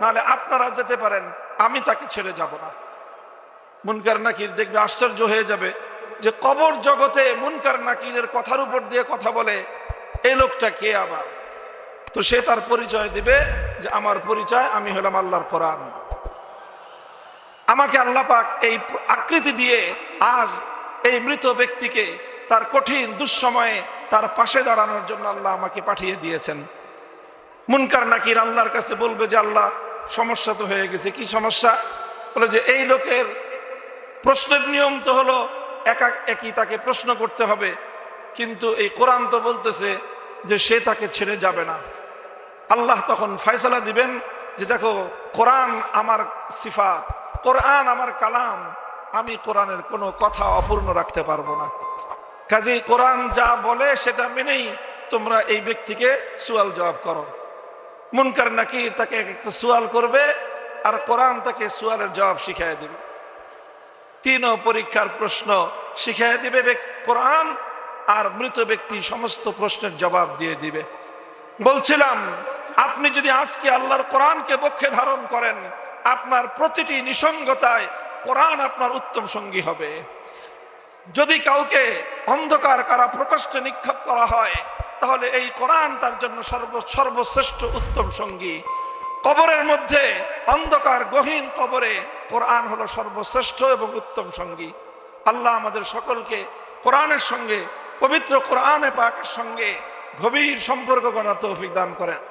নাহলে আপনারা যেতে পারেন, আমি তাকে ছেড়ে যাব না। মুনকার নাকির দেখবে আশ্চর্য হয়ে যাবে যে কবর জগতে মুনকার নাকিরের কথার উপর দিয়ে কথা বলে এই লোকটা কে আবার? তো সে তার পরিচয় দিবে যে আমার পরিচয়, আমি হলাম আল্লাহর কোরআন। আমাকে আল্লাহ পাক এই আকৃতি দিয়ে আজ এই মৃত ব্যক্তিকে তার কঠিন দুঃসময়ে তার পাশে দাঁড়ানোর জন্য আল্লাহ আমাকে পাঠিয়ে দিয়েছেন। মুনকার নাকির আল্লাহর কাছে বলবে যে আল্লাহ, সমস্যা তো হয়ে গেছে। কি সমস্যা? বলে যে এই লোকের প্রশ্নের নিয়ম তো হলো একই তাকে প্রশ্ন করতে হবে, কিন্তু এই কোরআন তো বলতেছে যে সে তাকে ছেড়ে যাবে না। আল্লাহ তখন ফয়সালা দিবেন যে দেখো, কোরআন আমার সিফাত, কোরআন আমার কালাম, আমি কোরআনের কোনো কথা অপূর্ণ রাখতে পারবো না। কাজেই কোরআন যা বলে সেটা মেনেই তোমরা এই ব্যক্তিকে সুয়াল জবাব করো। মুনকার নাকির তাকে একটা সুয়াল করবে, আর কোরআন তাকে সুয়ালের জবাব শিখাই দেবে। তিনও পরীক্ষার প্রশ্ন শিখাই দিবে কোরআন, আর মৃত ব্যক্তি সমস্ত প্রশ্নের জবাব দিয়ে দিবে। বলছিলাম, আপনি যদি আজকে আল্লাহর কোরআনকে বক্ষে ধারণ করেন, আপনার প্রতিটি নিসঙ্গতায় কোরআন আপনার উত্তম সঙ্গী হবে। যদি কাউকে অন্ধকার কারা প্রকোষ্ঠে নিক্ষেপ করা হয়, তাহলে এই কোরআন তার জন্য সর্বশ্রেষ্ঠ উত্তম সঙ্গী। কবরের মধ্যে অন্ধকার গহীন কবরে কোরআন হলো সর্বশ্রেষ্ঠ এবং উত্তম সঙ্গী। আল্লাহ আমাদের সকলকে কোরআনের সঙ্গে, পবিত্র কোরআনে পাকের সঙ্গে গভীর সম্পর্ক করার তৌফিক দান করেন।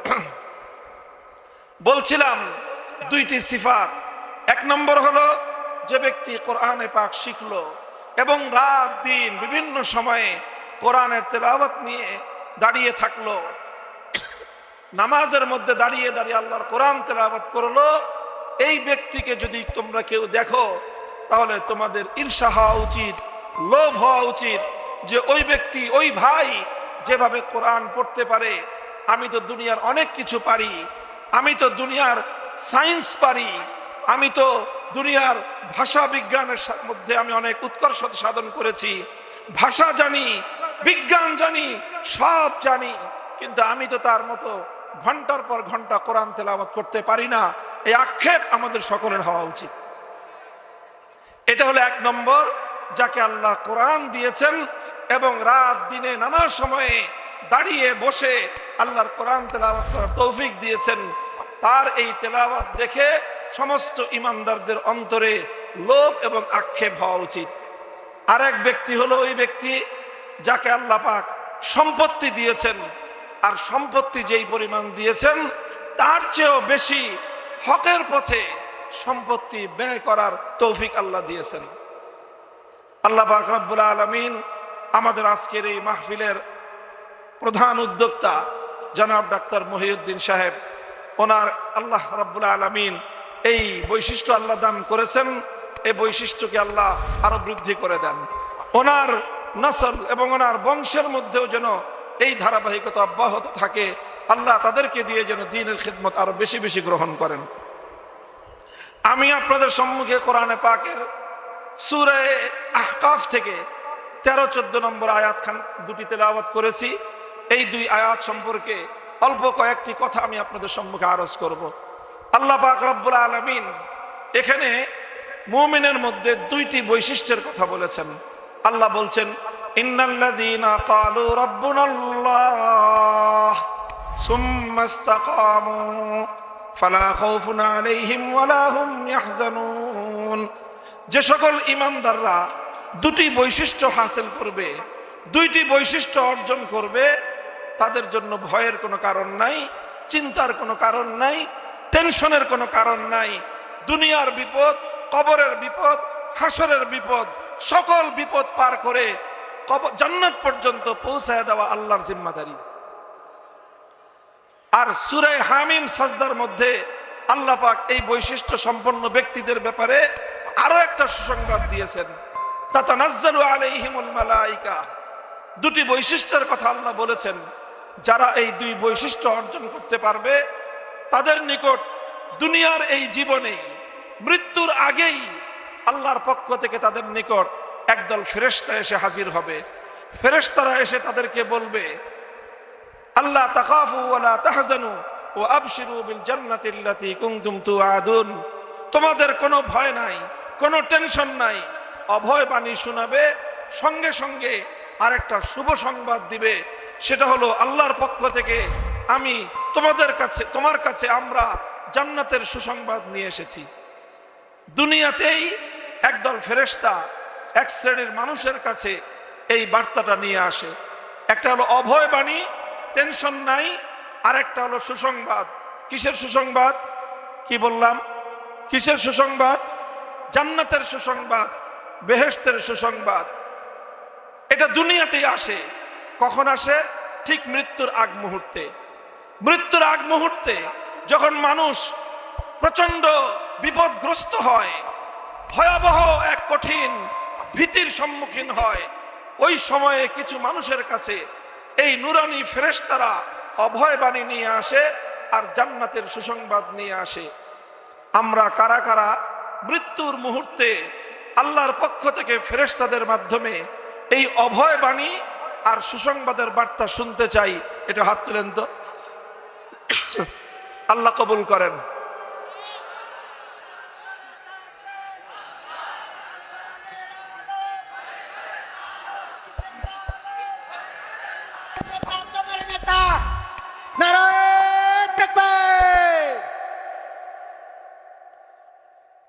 বলছিলাম দুইটি সিফাত। এক নম্বর হলো, যে ব্যক্তি কোরআনে পাক শিখলো এবং রাত দিন বিভিন্ন সময়ে কোরআনের তেলাওয়াত নিয়ে দাঁড়িয়ে থাকলো, নামাজের মধ্যে দাঁড়িয়ে দাঁড়িয়ে আল্লাহর কোরআন তেলাওয়াত করলো, এই ব্যক্তিকে যদি তোমরা কেউ দেখো, তাহলে তোমাদের ঈর্ষা হওয়া উচিত, লোভ হওয়া উচিত, যে ওই ব্যক্তি, ওই ভাই যেভাবে কোরআন পড়তে পারে, আমি তো দুনিয়ার অনেক কিছু পারি, আমি তো দুনিয়ার সায়েন্স পারি, আমি তো দুনিয়ার ভাষা বিজ্ঞানের মধ্যে আমি অনেক উৎকর্ষ সাধন করেছি, ভাষা জানি, বিজ্ঞান জানি, সব জানি, কিন্তু আমি তো তার মতো ঘন্টার পর ঘন্টা কোরআন তেলাওয়াত করতে পারি না। এই আক্ষেপ আমাদের সকলের হওয়া উচিত। এটা হলো এক নম্বর, যাকে আল্লাহ কোরআন দিয়েছেন এবং রাত দিনে নানা সময়ে দাঁড়িয়ে বসে আল্লাহর কোরআন তেলাওয়াত করার তৌফিক দিয়েছেন, তার এই তেলাওয়াত দেখে সমস্ত ইমানদারদের অন্তরে লোভ এবং আক্ষেপ হওয়া উচিত। আরেক ব্যক্তি হলো ওই ব্যক্তি যাকে আল্লাহ পাক সম্পত্তি দিয়েছেন, আর সম্পত্তি যেই পরিমাণ দিয়েছেন তার চেয়েও বেশি হকের পথে সম্পত্তি ব্যয় করার তৌফিক আল্লাহ দিয়েছেন। আল্লাহ পাক রব্বুল আলামিন আমাদের আজকের এই মাহফিলের প্রধান উদ্যোক্তা জনাব ডাক্তার মহিউদ্দিন সাহেব, ওনার আল্লাহ রব্বুল আলামিন এই বৈশিষ্ট্য আল্লাহ দান করেছেন। এই বৈশিষ্ট্যকে আল্লাহ আরো বৃদ্ধি করে দেন। ওনার নসল এবং ওনার বংশের মধ্যেও যেন এই ধারাবাহিকতা অব্যাহত থাকে। আল্লাহ তাদেরকে দিয়ে যেন দ্বীনের খিদমত আরো বেশি বেশি গ্রহণ করেন। আমি আপনাদের সম্মুখে কোরআনে পাকের সূরা আহকাফ থেকে 13-14 নম্বর আয়াত খান দুটি তেলাওয়াত করেছি। এই দুই আয়াত সম্পর্কে অল্প কয়েকটি কথা আমি আপনাদের সম্মুখে আরজ করব। আল্লাহ পাক রব্বুল আলামিন এখানে মুমিনের মধ্যে দুইটি বৈশিষ্ট্যের কথা বলেছেন। আল্লাহ বলছেন, ইন্নাল্লাযীনা ক্বালু রাব্বুনাল্লাহ সুম্মা ইসতাকামু ফালা খাউফুন আলাইহিম ওয়ালা হুম ইয়াহজানুন। যে সকল ঈমানদাররা দুটি বৈশিষ্ট্য হাসিল করবে, দুইটি বৈশিষ্ট্য অর্জন করবে, তাদের জন্য ভয়ের কোনো কারণ নাই, চিন্তার কোনো কারণ নাই, টেনশনের কোনো কারণ নাই। দুনিয়ার বিপদ, কবরের বিপদ, হাসরের বিপদ, সকল বিপদ পার করে জান্নাত পর্যন্ত পৌঁছায় দেওয়া আল্লাহর জিম্মাদারি। আর সূরা হামিম সাজদার মধ্যে আল্লাহ পাক এই বৈশিষ্ট্য সম্পন্ন ব্যক্তিদের ব্যাপারে আরো একটা সুসংবাদ দিয়েছেন, তাতানাজ্জালু আলাইহিমুল মালাইকা। দুটি বৈশিষ্ট্যের কথা আল্লাহ বলেছেন। যারা এই দুই বৈশিষ্ট্য অর্জন করতে পারবে, তাদের নিকট দুনিয়ার এই জীবনে মৃত্যুর আগেই আল্লাহর পক্ষ থেকে তাদের নিকট একদল ফেরেশতা এসে হাজির হবে। ফেরেশতারা এসে তাদেরকে বলবে, আল্লাহ তাখাফু ওয়ালা তাহজানু ওয়া আবশিরু বিল জান্নাতিল্লাতী কুনতুম তুআদুন। তোমাদের কোনো ভয় নাই, কোনো টেনশন নাই। অভয় বাণী শোনাবে, সঙ্গে সঙ্গে আরেকটা শুভ সংবাদ দিবে। সেটা হলো আল্লাহর পক্ষ থেকে আমি তোমার কাছে আমরা জান্নাতের সুসংবাদ নিয়ে এসেছি। দুনিয়াতেই একদল ফেরেশতা এক শ্রেণীর মানুষের কাছে এই বার্তাটা নিয়ে আসে। একটা হলো অভয় বাণী, টেনশন নাই, আর একটা হলো সুসংবাদ। কিসের সুসংবাদ? কি বললাম? কিসের সুসংবাদ? জান্নাতের সুসংবাদ, বেহেশতের সুসংবাদ। এটা দুনিয়াতেই আসে। কখন আসে? ঠিক মৃত্যুর আগ মুহূর্তে। মৃত্যুর আগ মুহূর্তে যখন মানুষ প্রচন্ড বিপদগ্রস্ত হয়, ভয়াবহ এক কঠিন ভীতির সম্মুখীন হয়, ওই সময়ে কিছু মানুষের কাছে এই নুরানি ফেরেশতারা অভয় বাণী নিয়ে আসে আর জান্নাতের সুসংবাদ নিয়ে আসে। আমরা কারা কারা মৃত্যুর মুহূর্তে আল্লাহর পক্ষ থেকে ফেরেশতাদের মাধ্যমে এই অভয় বাণী আর সুসংবাদের বার্তা শুনতে চাই? এটা হাত তুলেন তো। আল্লাহ কবুল করেন।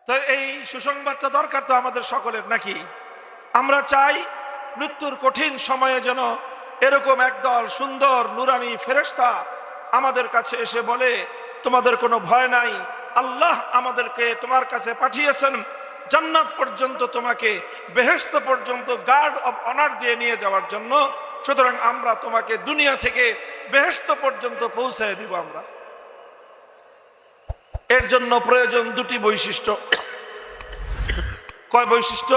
তো এই সুসংবাদটা দরকার তো আমাদের সকলের, নাকি? আমরা চাই মৃত্যুর কঠিন সময়ে যেন এরকম একদল সুন্দর নুরানি ফেরেশতা আমাদের কাছে এসে বলে, তোমাদের কোনো ভয় নাই, আল্লাহ আমাদেরকে তোমার কাছে পাঠিয়েছেন জান্নাত পর্যন্ত, তোমাকে বেহেশত পর্যন্ত গার্ড অফ অনার দিয়ে নিয়ে যাওয়ার জন্য। সুতরাং আমরা তোমাকে দুনিয়া থেকে বেহেশত পর্যন্ত পৌঁছায় দিব। আমরা এর জন্য প্রয়োজন দুটি বৈশিষ্ট্য। কয় বৈশিষ্ট্য?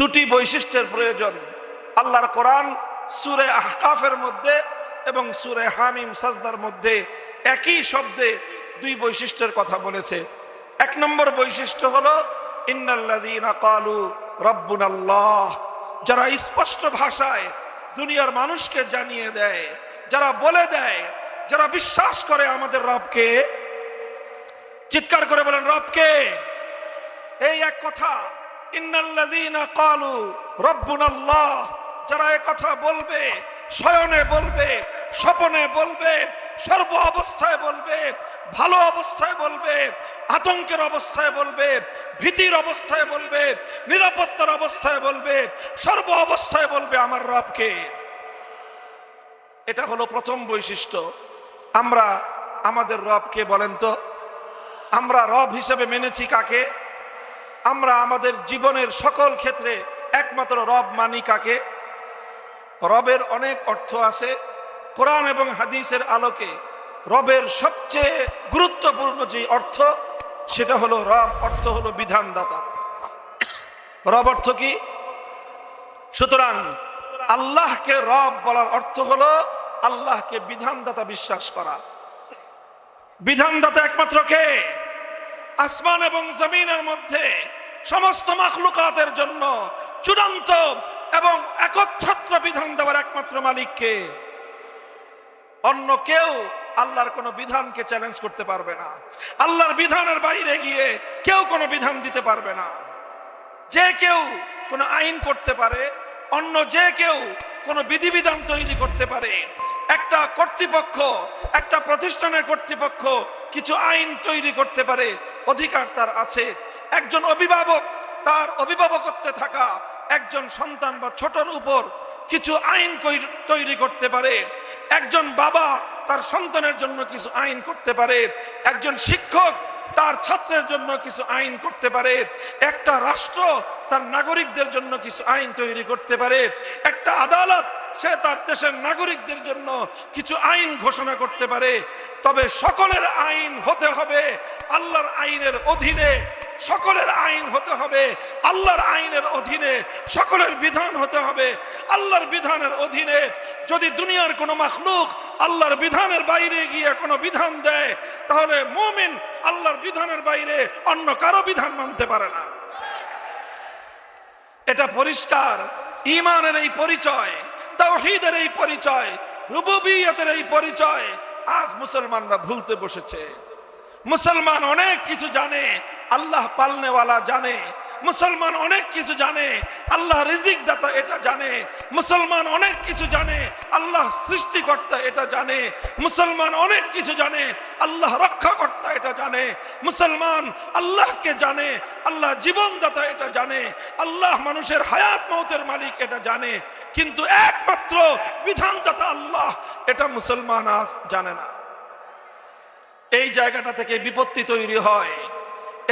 দুটি বৈশিষ্ট্যের প্রয়োজন। আল্লাহর কোরআন সূরা আহকাফের মধ্যে এবং সূরা হামিম সাজদার মধ্যে একই শব্দে দুই বৈশিষ্ট্যের কথা বলেছে। এক নম্বর বৈশিষ্ট্য হলো ইন্নাল্লাযীনা ক্বালু রাব্বুনাল্লাহ, যারা স্পষ্ট ভাষায় দুনিয়ার মানুষকে জানিয়ে দেয়, যারা বলে দেয়, যারা বিশ্বাস করে আমাদের রবকে। চিৎকার করে বলেন রবকে। এই এক কথা, ইন্নাল্লাযীনা ক্বালু রাব্বুনাল্লাহ, যারা এই কথা বলবে, শয়নে বলবে, স্বপনে বলবে, সর্ব অবস্থায় বলবে, ভালো অবস্থায় বলবে, আতঙ্কের অবস্থায় বলবে, ভীতির অবস্থায় বলবে, নিরাপত্তার অবস্থায় বলবে, সর্ব অবস্থায় বলবে আমার রবকে। এটা হলো প্রথম বৈশিষ্ট্য। আমরা আমাদের রবকে বলেন তো, আমরা রব হিসেবে মেনেছি কাকে? আমরা আমাদের জীবনের সকল ক্ষেত্রে একমাত্র রব মানি কাকে? রবের অনেক অর্থ আছে। কোরআন এবং হাদিসের আলোকে রবের সবচেয়ে গুরুত্বপূর্ণ যে অর্থ, সেটা হলো রব অর্থ হলো বিধানদাতা। রব অর্থ কি? সুতরাং আল্লাহকে রব বলার অর্থ হলো আল্লাহকে বিধানদাতা বিশ্বাস করা। বিধানদাতা একমাত্র কে? আসমান এবং জমিনের মধ্যে সমস্ত মাখলুকাতের জন্য চূড়ান্ত এবং একচ্ছত্র বিধান দেওয়ার একমাত্র মালিককে। অন্য কেউ আল্লাহর কোনো বিধানকে চ্যালেঞ্জ করতে পারবে না। আল্লাহর বিধানের বাইরে গিয়ে কেউ কোনো বিধান দিতে পারবে না। যে কেউ কোনো আইন করতে পারে, অন্য যে কেউ কোনো বিধিবিধান তৈরি করতে পারে। একটা কর্তৃপক্ষ, একটা প্রতিষ্ঠানের কর্তৃপক্ষ কিছু আইন তৈরি করতে পারে, অধিকার তার আছে। একজন অভিভাবক তার অভিভাবকত্বে থাকা একজন সন্তান বা ছোটর উপর কিছু আইন তৈরি করতে পারে। একজন বাবা তার সন্তানের জন্য কিছু আইন করতে পারে। একজন শিক্ষক তার ছাত্রের জন্য কিছু আইন করতে পারে। একটা রাষ্ট্র তার নাগরিকদের জন্য কিছু আইন তৈরি করতে পারে। একটা আদালত সে তার দেশের নাগরিকদের জন্য কিছু আইন ঘোষণা করতে পারে। তবে সকলের আইন হতে হবে আল্লাহর আইনের অধীনে। সকলের আইন হতে হবে আল্লাহর আইনের অধীনে। সকলের বিধান হতে হবে আল্লাহর বিধানের অধীনে। যদি দুনিয়ার কোনো মাখলুক আল্লাহর বিধানের বাইরে গিয়ে কোনো বিধান দেয়, তাহলে মুমিন আল্লাহর বিধানের বাইরে অন্য কারো বিধান মানতে পারে না। এটা পরিষ্কার। ঈমানের এই পরিচয়, তাওহীদের এই পরিচয়, রুবুবিয়তের এই পরিচয় আজ মুসলমানরা ভুলতে বসেছে। মুসলমান অনেক কিছু জানে, আল্লাহ পালনেওয়ালা জানে। মুসলমান অনেক কিছু জানে, আল্লাহ রিজিক দাতা এটা জানে। মুসলমান অনেক কিছু জানে, আল্লাহ সৃষ্টিকর্তা এটা জানে। মুসলমান অনেক কিছু জানে, আল্লাহ রক্ষাকর্তা এটা জানে। মুসলমান আল্লাহকে জানে, আল্লাহ জীবনদাতা এটা জানে। আল্লাহ মানুষের হায়াত মওতের মালিক এটা জানে। কিন্তু একমাত্র বিধানদাতা আল্লাহ, এটা মুসলমান আজ জানে না। এই জায়গাটা থেকে বিপত্তি তৈরি হয়।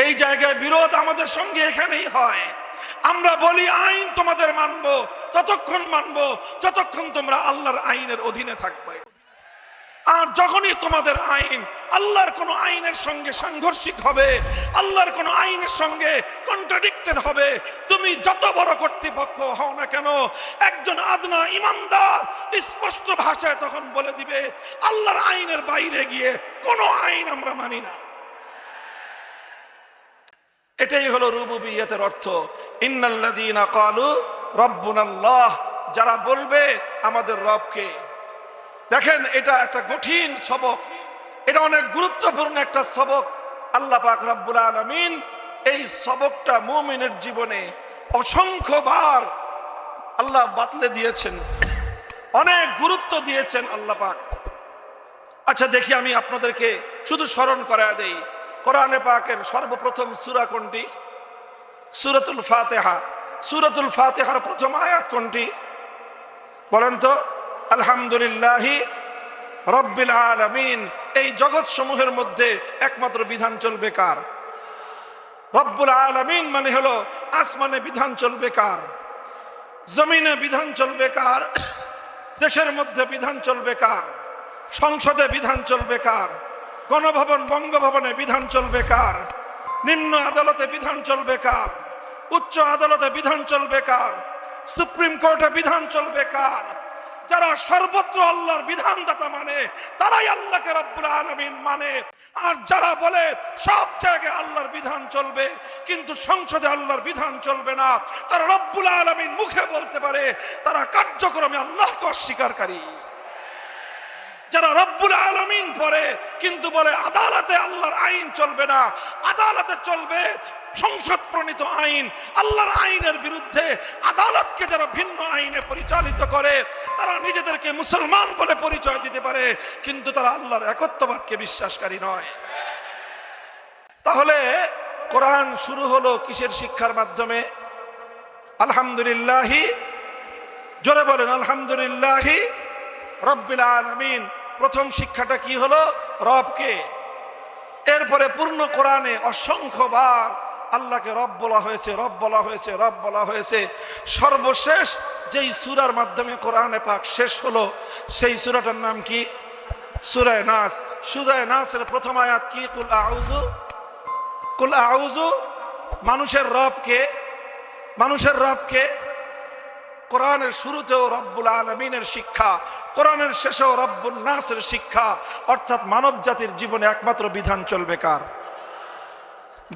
এই জায়গায় বিরোধ আমাদের সঙ্গে এখানেই হয়। আমরা বলি আইন তোমাদের মানবো, ততক্ষণ মানবো যতক্ষণ তোমরা আল্লাহর আইনের অধীনে থাকবে। আর যখনই তোমাদের আইন আল্লাহর কোন আইনের সঙ্গে সাংঘর্ষিক হবে, আল্লাহর কোন আইনের সঙ্গে কন্ট্রাডিক্টেড হবে, তুমি যত বড় কর্তৃপক্ষ হও না কেন, একজন আদনা ইমানদার স্পষ্ট ভাষায় তখন বলে দিবে আল্লাহর আইনের বাইরে গিয়ে কোন আইন আমরা মানি না। এটাই হলো রুবুবিয়তের অর্থ। ইন্নাল্লাযীনা ক্বালু রাব্বুনাল্লাহ, যারা বলবে আমাদের রবকে। দেখেন, এটা একটা কঠিন সবক, এটা অনেক গুরুত্বপূর্ণ একটা সবক। আল্লাহ পাক রব্বুল আলামিন এই সবকটা মুমিনের জীবনে অসংখ্যবার আল্লাহ বাতলে দিয়েছেন, অনেক গুরুত্ব দিয়েছেন আল্লাহ পাক। আচ্ছা দেখি, আমি আপনাদেরকে শুধু স্মরণ করায় দেই, কোরআনে পাকের সর্বপ্রথম সূরা কোনটি? সূরাতুল ফাতিহা। সূরাতুল ফাতিহার প্রথম আয়াত কোনটি বলেন তো? আলহামদুলিল্লাহি রব্বিল আলামিন। এই জগৎ সমূহের মধ্যে একমাত্র বিধান চলবে কার? রব্বুল আলামিন মানে হলো আসমানে বিধান চলবে কার, জমিনে বিধান চলবে কার, দেশের মধ্যে বিধান চলবে কার, সংসদে বিধান চলবে কার, গণভবন বঙ্গভবনে বিধান চলবে কার, নিম্ন আদালতে বিধান চলবে কার, উচ্চ আদালতে বিধান চলবে কার, সুপ্রিম কোর্টে বিধান চলবে কার? যারা সর্বত্র আল্লাহর বিধানদাতা মানে তারাই আল্লাহকে রব্বুল আলামিন মানে। আর যারা বলে সব জায়গায় আল্লাহর বিধান চলবে কিন্তু সংসদে আল্লাহর বিধান চলবে না, তারা রব্বুল আলামিন মুখে বলতে পারে, তারা কার্যক্রমে আল্লাহকে অস্বীকারী। যারা রব্বুল আলামিন পড়ে কিন্তু বলে আদালতে আল্লাহর আইন চলবে না, আদালতে চলবে সংসদ প্রণীত আইন, আল্লাহর আইনের বিরুদ্ধে আদালতকে যারা ভিন্ন আইনে পরিচালিত করে তারা নিজেদেরকে মুসলমান বলে পরিচয় দিতে পারে কিন্তু তারা আল্লাহর একত্ববাদকে বিশ্বাসকারী নয়। তাহলে কোরআন শুরু হলো কিসের শিক্ষার মাধ্যমে? আলহামদুলিল্লাহি, জোরে বলেন আলহামদুলিল্লাহি রব্বিল আলামিন। প্রথম শিক্ষাটা কি হলো? রবকে। এরপরে পূর্ণ কোরআনে অসংখ্যবার আল্লাহকে রব বলা হয়েছে, রব বলা হয়েছে, রব বলা হয়েছে। সর্বশেষ যেই সূরার মাধ্যমে কোরআনে পাক শেষ হলো সেই সূরাটার নাম কি? সূরা নাস। সূরা নাসের প্রথম আয়াত কি? কুল আউযু। কুল আউযু। মানুষের রবকে, মানুষের রবকে। কোরআনের শুরুতেও রব্বুল আলামিনের শিক্ষা, কোরআনের শেষেও রব্বুল নাসের শিক্ষা, অর্থাৎ মানব জাতির জীবনে একমাত্র বিধান চলবে কার?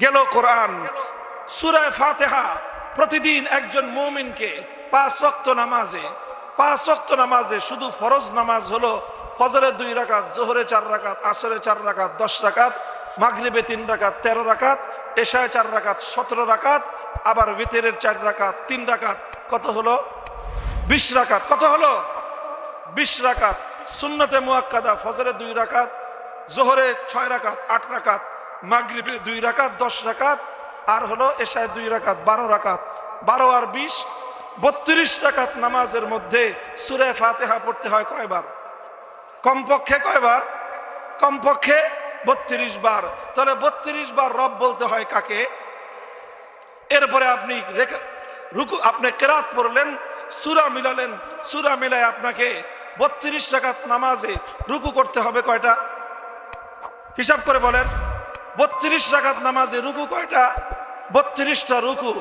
গেল কোরআন। সূরা ফাতিহা প্রতিদিন একজন মুমিনকে 5 ওয়াক্ত নামাজে, 5 ওয়াক্ত নামাজে শুধু ফরজ নামাজ হলো ফজরে 2 রাকাত, জোহরে 4 রাকাত, আসরে 4 রাকাত 10 রাকাত, মাগরিবে 3 রাকাত 13 রাকাত, এশায় 4 রাকাত 17 রাকাত, আবার বিতরের 4 রাকাত 3 রাকাত, কত হলো? 20 রাকাত। কত হলো? 20 রাকাত। সুন্নতে মুআক্কাদা ফজরে 2 রাকাত, জোহরে 6 রাকাত 8 রাকাত, মাগরিবে 2 রাকাত 10 রাকাত, আর হলো এশায় 2 রাকাত 12 রাকাত। 12 আর 20 32 রাকাত নামাজের মধ্যে সূরা ফাতিহা পড়তে হয় কয়বার? কমপক্ষে কয়বার? কমপক্ষে 32 বার। তাহলে 32 বার রব বলতে হয় কাকে? এরপরে আপনি রুকু, আপনি কেরাত পড়লেন, সূরা মিলালেন, সূরা মিলায় আপনাকে 32 রাকাত নামাজে রুকু করতে হবে কয়টা? হিসাব করে বলেন। 32 রাকাত নামাজে রুকু কয়টা? 32টা রুকু।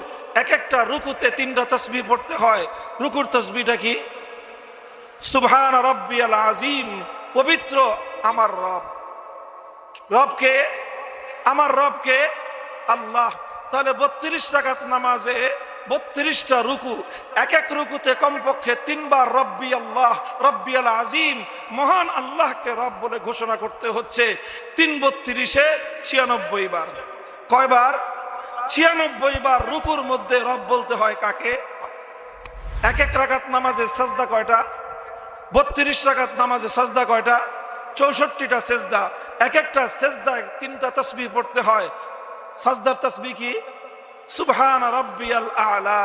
এক একটা রুকুতে 3টা তাসবিহ পড়তে হয়। রুকুর তাসবিহটা কি? সুবহান রাব্বিয়াল আযীম। পবিত্র আমার রব। রবকে, আমার রবকে আল্লাহ। তাহলে 32 রাকাত নামাজে 32টা রুকু, এক এক রুকুতে কমপক্ষে 3 বার রব্বি আল্লাহ, রব্বিয়াল আযীম, মহান আল্লাহকে রব বলে ঘোষণা করতে হচ্ছে। 3 32 96 বার। কয়বার? 96 বার রুকুর মধ্যে রব বলতে হয় কাকে? এক এক রাকাত নামাজে সাজদা কয়টা? 32 রাকাত নামাজে সাজদা কয়টা? 64টা সেজদা। এক একটা সেজদায় 3টা তাসবিহ পড়তে হয়। সাজদার তাসবিহ কি? সুবহান রাব্বিয়াল আ'লা।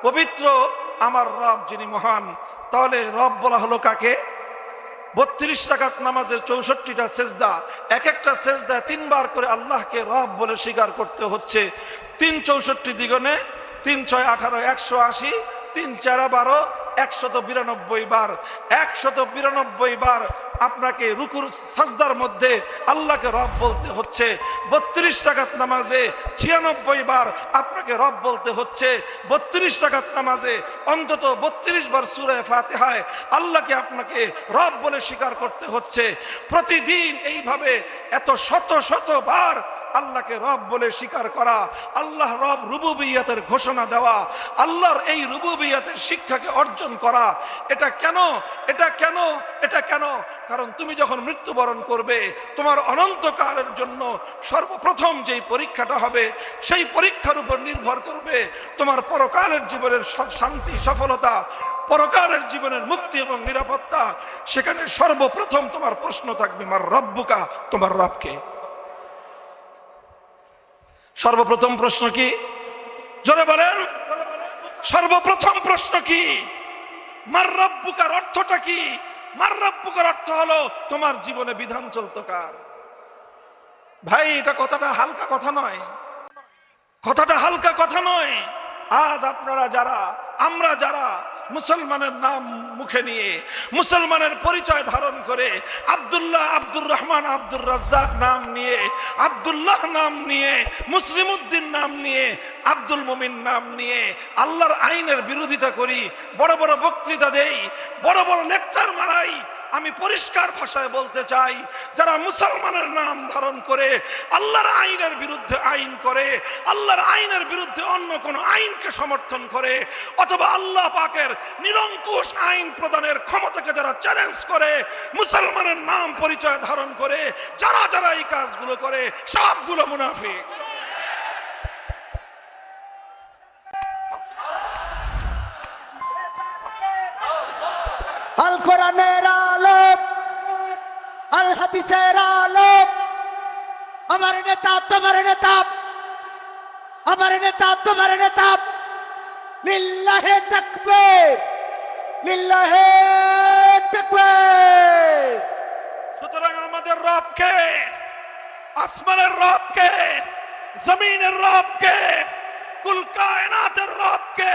পবিত্র আমার রব যিনি মহান। তাহলে রব বলা হলো কাকে? 32 রাকাত নামাজের 64টা সেজদা, এক একটা সেজদায় 3 বার করে আল্লাহকে রব বলে স্বীকার করতে হচ্ছে। 3 64 দ্বিগুণে 3 6 18 180, 3 4 12, 192 বার, 192 বার আপনাকে রুকুর সাজদার মধ্যে আল্লাহকে রব বলতে হচ্ছে। 32 রাকাত নামাজে 96 বার আপনাকে রব বলতে হচ্ছে। 32 রাকাত নামাজে অন্তত 32 বার সূরা ফাতিহায় আল্লাহকে আপনাকে রব বলে স্বীকার করতে হচ্ছে। প্রতিদিন এইভাবে এত শত শত বার আল্লাহকে রব বলে স্বীকার করা, আল্লাহ রব রুবুবিয়তের ঘোষণা দেওয়া, আল্লাহর এই রুবুবিয়তের শিক্ষাকে অর্জন করা। এটা কেন? এটা কেন? এটা কেন? কারণ তুমি যখন মৃত্যুবরণ করবে, তোমার অনন্তকালের জন্য সর্বপ্রথম যেই পরীক্ষাটা হবে, সেই পরীক্ষার উপর নির্ভর করবে তোমার পরকালের জীবনের শান্তি, সফলতা, পরকালের জীবনের মুক্তি এবং নিরাপত্তা। সেখানে সর্বপ্রথম তোমার প্রশ্ন থাকবে মার রব্বুকা, তোমার রবকে। সর্বপ্রথম প্রশ্ন কি? জোরে বলেন, সর্বপ্রথম প্রশ্ন কি? মার রব্বুকার অর্থটা কি? মার রব্বুকার অর্থ হলো তোমার জীবনে বিধান চলতো কার? ভাই, এটা কথাটা হালকা কথা নয়, কথাটা হালকা কথা নয়। আজ আপনারা যারা, আমরা যারা মুসলমানের নাম মুখে নিয়ে, মুসলমানের পরিচয় ধারণ করে, আব্দুল্লাহ, আব্দুর রহমান, আব্দুর রাজ্জাক নাম নিয়ে, আব্দুল্লাহ নাম নিয়ে, মুসলিম উদ্দিন নাম নিয়ে, আব্দুল মুমিন নাম নিয়ে আল্লাহর আইনের বিরোধিতা করি, বড় বড় বক্তৃতা দেই, বড় বড় লেকচার মারাই। আমি পরিষ্কার ভাষায় বলতে চাই, যারা মুসলমানের নাম ধারণ করে আল্লাহর আইনের বিরুদ্ধে আইন করে, আল্লাহর আইনের বিরুদ্ধে অন্য কোন আইনকে সমর্থন করে, অথবা আল্লাহ পাকের নিরঙ্কুশ আইন প্রদানের ক্ষমতাকে যারা চ্যালেঞ্জ করে, মুসলমানের নাম পরিচয় ধারণ করে যারা যারা এই কাজগুলো করে, সবগুলো মুনাফিক। আল কোরআনের আলো, আল হাদিসের আলো, আমার নেতা তোমার নেতা, আমার নেতা তোমার নেতা। লিল্লাহে তাকবীর, লিল্লাহে তাকবীর। সুতরাং আমাদের রবকে, আসমানের রবকে, জমিনের রবকে, কুল কায়নাতের রবকে,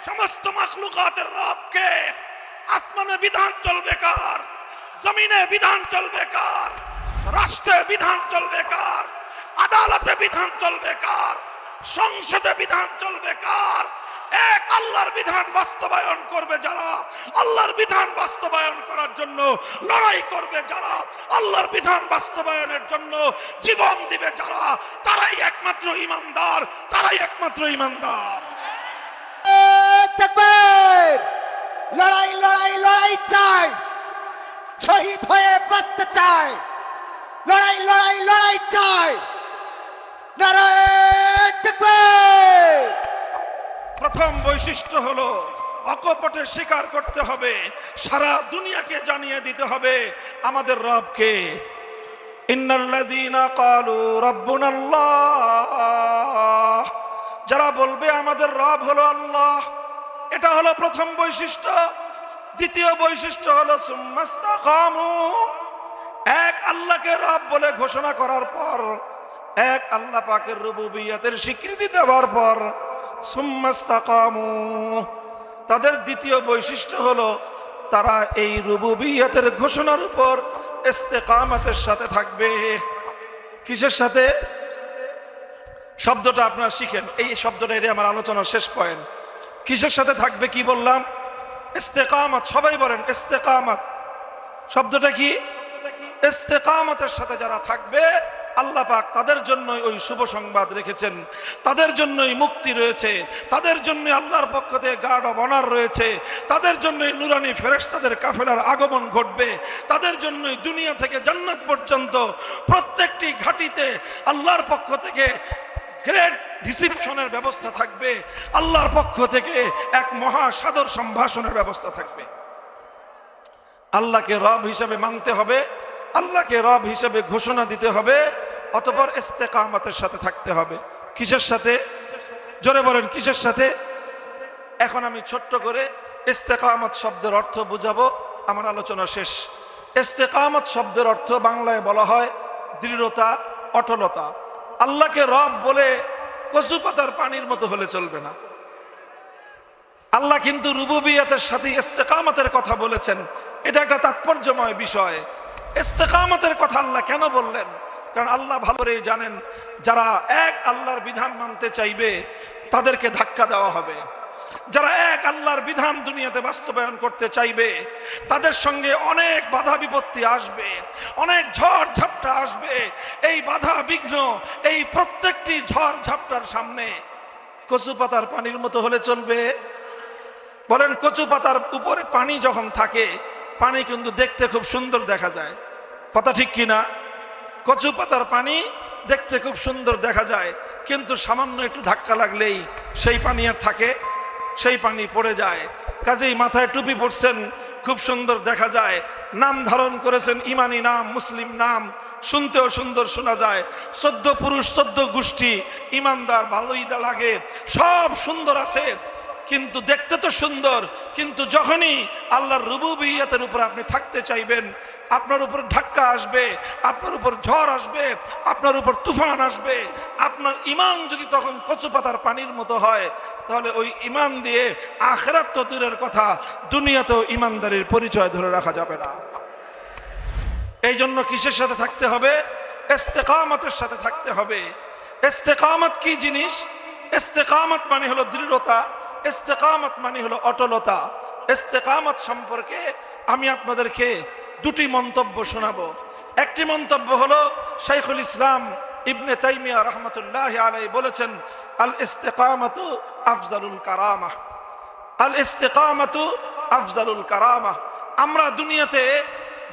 সমস্ত মাখলুকাতের রবকে, আসমানে বিধান চলবে কার? জমিনে বিধান চলবে কার? রাষ্ট্রে বিধান চলবে কার? আদালতে বিধান চলবে কার? সংসদে বিধান চলবে কার? এক আল্লাহর বিধান বাস্তবায়ন করবে যারা, আল্লাহর বিধান বাস্তবায়ন করার জন্য লড়াই করবে যারা, আল্লাহর বিধান বাস্তবায়নের জন্য জীবন দিবে যারা, তারাই একমাত্র ঈমানদার, তারাই একমাত্র ঈমানদার। তাকবীর। লড়াই লড়াই লড়াই চাই, শহীদ হয়ে বাঁচতে চাই। লড়াই লড়াই লড়াই চাই, নারায়ে তাকবীর। প্রথম বৈশিষ্ট্য হলো অকপটে স্বীকার করতে হবে, সারা দুনিয়াকে জানিয়ে দিতে হবে আমাদের রবকে। ইন্নাল্লাযীনা ক্বালু রাব্বুনাল্লাহ, যারা বলবে আমাদের রব হলো আল্লাহ, এটা হলো প্রথম বৈশিষ্ট্য। দ্বিতীয় বৈশিষ্ট্য হলো সুম্মাস্তাকামু, এক আল্লাহকে রব বলে ঘোষণা করার পর, এক আল্লাহ পাকের রুবুবিয়তের স্বীকৃতি দেওয়ার পর সুম্মাস্তাকামু, তাদের দ্বিতীয় বৈশিষ্ট্য হলো তারা এই রুবুবিয়তের ঘোষণার উপর ইস্তেকামতের সাথে থাকবে। কিসের সাথে? শব্দটা আপনারা শিখেন, এই শব্দটা, এটা আমার আলোচনার শেষ পয়েন্ট। কিসের সাথে থাকবে? কি বললাম? ইস্তেকামত। সবাই বলেন ইস্তেকামত। শব্দটা কি? ইস্তেকামতের সাথে যারা থাকবে, আল্লাহ পাক তাদের জন্য ওই শুভ সংবাদ রেখেছেন, তাদের জন্যই মুক্তি রয়েছে, তাদের জন্য আল্লাহর পক্ষ থেকে গার্ড অব অনার রয়েছে, তাদের জন্যই নুরানি ফেরেশতাদের কাফেলার আগমন ঘটবে, তাদের জন্যই দুনিয়া থেকে জান্নাত পর্যন্ত প্রত্যেকটি ঘাটিতে আল্লাহর পক্ষ থেকে গ্রেট রিসিপশনের ব্যবস্থা থাকবে, আল্লাহর পক্ষ থেকে এক মহা সাদর সম্ভাষণের ব্যবস্থা থাকবে। আল্লাহকে রব হিসাবে মানতে হবে, আল্লাহকে রব হিসাবে ঘোষণা দিতে হবে, অতঃপর ইস্তেকামতের সাথে থাকতে হবে। কিসের সাথে? জোরে বলেন কিসের সাথে? এখন আমি ছোট্ট করে ইস্তেকামত শব্দের অর্থ বুঝাবো, আমার আলোচনা শেষ। ইস্তেকামত শব্দের অর্থ বাংলায় বলা হয় দৃঢ়তা, অটলতা। আল্লাহকে রব বলে কচু পাতার পানির মতো হলে চলবে না। আল্লাহ কিন্তু রুবুবিয়তের সাথে ইস্তেকামতের কথা বলেছেন। এটা একটা তাৎপর্যময় বিষয়। ইস্তেকামতের কথা আল্লাহ কেন বললেন? কারণ আল্লাহ ভালো করেই জানেন, যারা এক আল্লাহর বিধান মানতে চাইবে তাদেরকে ধাক্কা দেওয়া হবে। যারা এক আল্লাহর বিধান দুনিয়াতে বাস্তবায়ন করতে চাইবে তাদের সঙ্গে অনেক বাধা বিপত্তি আসবে, অনেক ঝড় ঝাপটা আসবে। এই বাধা বিঘ্ন, এই প্রত্যেকটি ঝড় ঝাপটার সামনে কচু পাতার পানির মতো হলে চলবে? বলেন, কচু পাতার উপরে পানি যখন থাকে, পানি কিন্তু দেখতে খুব সুন্দর দেখা যায়, কথা ঠিক কিনা? কচু পাতার পানি দেখতে খুব সুন্দর দেখা যায়, কিন্তু সামান্য একটু ধাক্কা লাগলেই সেই পানি আর থাকে? সেই পানি পড়ে যায়। কাজেই মাথায় টুপি পড়ছেন, খুব সুন্দর দেখা যায়, নাম ধারণ করেছেন ইমানি নাম, মুসলিম নাম, শুনতেও সুন্দর শোনা যায়, 14 পুরুষ 14 গোষ্ঠী ইমানদার, ভালোই লাগে, সব সুন্দর আছে, কিন্তু দেখতে তো সুন্দর, কিন্তু যখনই আল্লাহর রুবুবিয়তের উপর আপনি থাকতে চাইবেন, আপনার উপর ধাক্কা আসবে, আপনার উপর ঝড় আসবে, আপনার উপর তুফান আসবে। আপনার ইমান যদি তখন কচু পাতার পানির মতো হয়, তাহলে ওই ইমান দিয়ে আখিরাত তো দূরের কথা, দুনিয়াতেও ইমানদারির পরিচয় ধরে রাখা যাবে না। এই জন্য কিসের সাথে থাকতে হবে? ইস্তেকামতের সাথে থাকতে হবে। ইস্তেকামত কি জিনিস? ইস্তেকামত মানে হলো দৃঢ়তা, ইস্তেকামত মানে হলো অটলতা। ইস্তেকামত সম্পর্কে আমি আপনাদেরকে দুটি মন্তব্য শোনাবো। একটি মন্তব্য হলো শাইখুল ইসলাম ইবনে তাইমিয়া রাহমাতুল্লাহি আলাইহি বলেছেন, আল ইস্তেকামাতু আফজালুল কারামা। আল ইস্তেকামাতু আফজালুল কারামা। আমরা দুনিয়াতে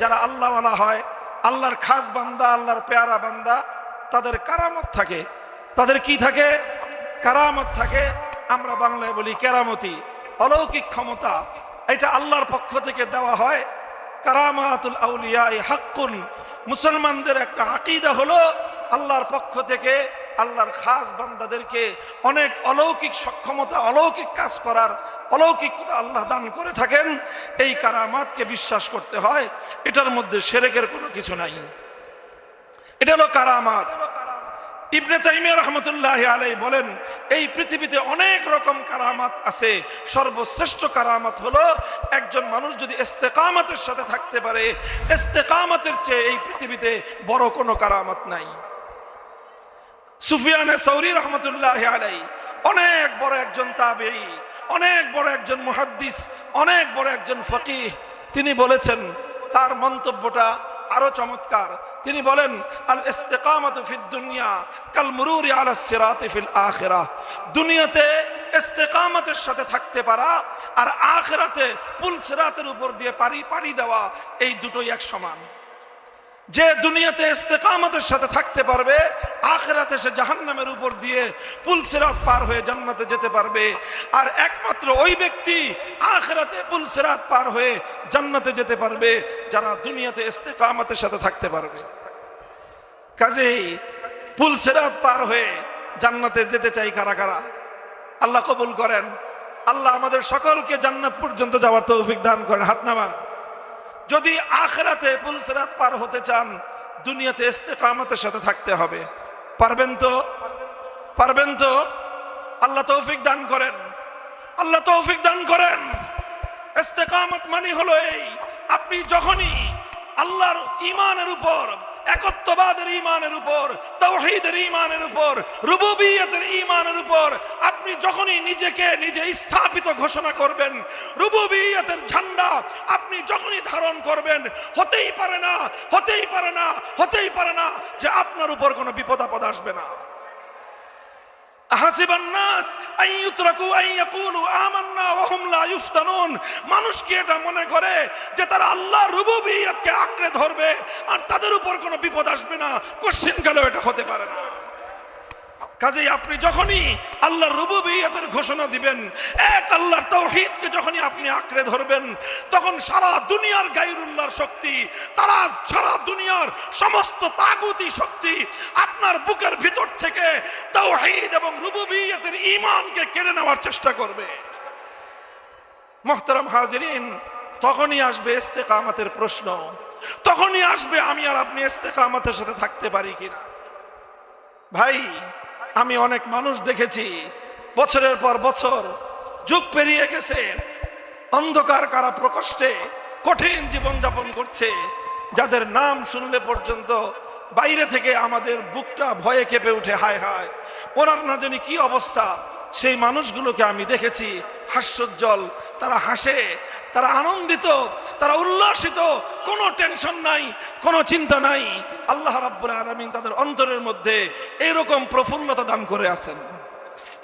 যারা আল্লাহওয়ালা হয়, আল্লাহর খাস বান্দা, আল্লাহর পেয়ারা বান্দা, তাদের কারামত থাকে। তাদের কি থাকে? কারামত থাকে। আমরা বাংলায় বলি কেরামতি, অলৌকিক ক্ষমতা। এটা আল্লাহর পক্ষ থেকে দেওয়া হয়। কারামাতুল আউলিয়া হাক্কুন। মুসলমানদের একটা আকীদা হলো আল্লাহর পক্ষ থেকে আল্লাহর খাস বান্দাদেরকে অনেক অলৌকিক সক্ষমতা, অলৌকিক কাজ করার অলৌকিকতা আল্লাহ দান করে থাকেন। এই কারামাতকে বিশ্বাস করতে হয়, এটার মধ্যে শিরকের কোনো কিছু নাই। এটা হলো কারামাত। ইবনে তাইমিয়া রাহমাতুল্লাহি আলাইহি বলেন, এই পৃথিবীতে অনেক রকম কারামাত আছে, সর্বশ্রেষ্ঠ কারামাত হলো একজন মানুষ যদি ইস্তেকামতের সাথে থাকতে পারে। ইস্তেকামতের চেয়ে এই পৃথিবীতে বড় কোনো কারামাত নাই। সুফিয়ানে সৌরি রাহমাতুল্লাহি আলাইহি অনেক বড় একজন তাবেঈ, অনেক বড় একজন মুহাদ্দিস, অনেক বড় একজন ফকিহ। তিনি বলেছেন, তার মন্তব্যটা আরো চমৎকার। তিনি বলেন, আল ইস্তিকামাতু ফিদ দুনিয়া কাল মুরুরি আলাস সিরাতি ফিল আখিরাহ। দুনিয়াতে ইস্তিকামতের সাথে থাকতে পারা আর আখিরাতে পুল সিরাতের উপর দিয়ে পাড়ি দেওয়া, এই দুটোই এক সমান। যে দুনিয়াতে ইস্তেকামতের সাথে থাকতে পারবে, আখিরাতে সে জাহান্নামের উপর দিয়ে পুল সিরাত পার হয়ে জান্নাতে যেতে পারবে। আর একমাত্র ওই ব্যক্তি আখিরাতে পুল সিরাত পার হয়ে জান্নাতে যেতে পারবে যারা দুনিয়াতে ইস্তেকামতের সাথে থাকতে পারবে। কাজেই পুল সিরাত পার হয়ে জান্নাতে যেতে চাই কারা কারা? আল্লাহ কবুল করেন। আল্লাহ আমাদের সকলকে জান্নাত পর্যন্ত যাওয়ার তৌফিক দান করেন। হাত নামান। যদি আখিরাতে পুল সিরাত পার হতে চান, দুনিয়াতে ইস্তেকামতের সাথে থাকতে হবে। পারবেন তো? পারবেন তো? আল্লাহ তৌফিক দান করেন, আল্লাহ তৌফিক দান করেন। ইস্তেকামত মানে হলো এই, আপনি যখনই আল্লাহর ঈমানের উপর, একত্ববাদের ঈমানের উপর, তাওহীদের ঈমানের উপর, রুবুবিয়তের ঈমানের উপর আপনি যখনই নিজেকে নিজে স্থাপিত ঘোষণা করবেন, রুবুবিয়তের ঝান্ডা আপনি যখনই ধারণ করবেন, হতেই পারে না, হতেই পারে না, হতেই পারে না যে আপনার উপর কোনো বিপদ আপদ আসবে না। মানুষ কি এটা মনে করে যে তারা আল্লাহ রুবুবিয়তকে আঁকড়ে ধরবে আর তাদের উপর কোনো বিপদ আসবে না? কোশ্চিন গেল, এটা হতে পারে না। কাজেই আপনি যখনই আল্লাহর রুবুবিয়তের ঘোষণা দিবেন, এক আল্লাহর তাওহীদকে যখনই আপনি আঁকড়ে ধরবেন, তখন সারা দুনিয়ার গায়রুল্লাহর শক্তি, তারা সারা দুনিয়ার সমস্ত তাগুতি শক্তি আপনার বুকের ভিতর থেকে তাওহীদ এবং রুবুবিয়তের ঈমানকে কেড়ে নেওয়ার চেষ্টা করবে। মুহতারাম হাজিরিন, তখনই আসবে ইস্তেকামতের প্রশ্ন, তখনই আসবে আমি আর আপনি ইস্তেকামতের সাথে থাকতে পারি কিনা। ভাই, আমি অনেক মানুষ দেখেছি বছরের পর বছর যুগ পেরিয়ে গেছে, অন্ধকার কারা প্রকোষ্ঠে কঠিন জীবন যাপন করছে, যাদের নাম শুনলে পর্যন্ত বাইরে থেকে আমাদের বুকটা ভয়ে কেঁপে উঠে, হায় হায় ওনার না জানি কি অবস্থা। সেই মানুষগুলোকে আমি দেখেছি হাস্যোজ্জ্বল, তারা হাসে, তারা আনন্দিত, তারা উল্লাসিত, কোনো টেনশন নাই, কোনো চিন্তা নাই। আল্লাহ রাব্বুল আলামিন তাদের অন্তরের মধ্যে এইরকম প্রফুল্লতা দান করে আছেন।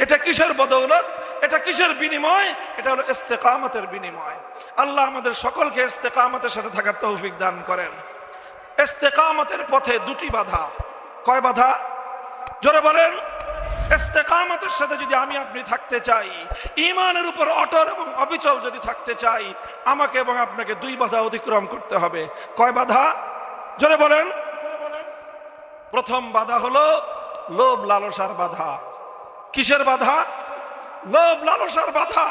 এটা কিসের বদৌলত, এটা কিসের বিনিময়? এটা হলো ইস্তেকামতের বিনিময়। আল্লাহ আমাদের সকলকে ইস্তেকামতের সাথে থাকার তৌফিক দান করেন। ইস্তেকামতের পথে দুটি বাধা। কয় বাধা? জোরে বলেন। ইস্তেকামতের সাথে যদি আমি আপনি থাকতে চাই, ঈমানের উপর অটল এবং অবিচল যদি থাকতে চাই, আমাকে এবং আপনাকে দুই বাধা অতিক্রম করতে হবে। কয় বাধা? জোরে বলেন। প্রথম বাধা হলো লোভ লালসার বাধা। কিসের বাধা? লোভ লালসার বাধা।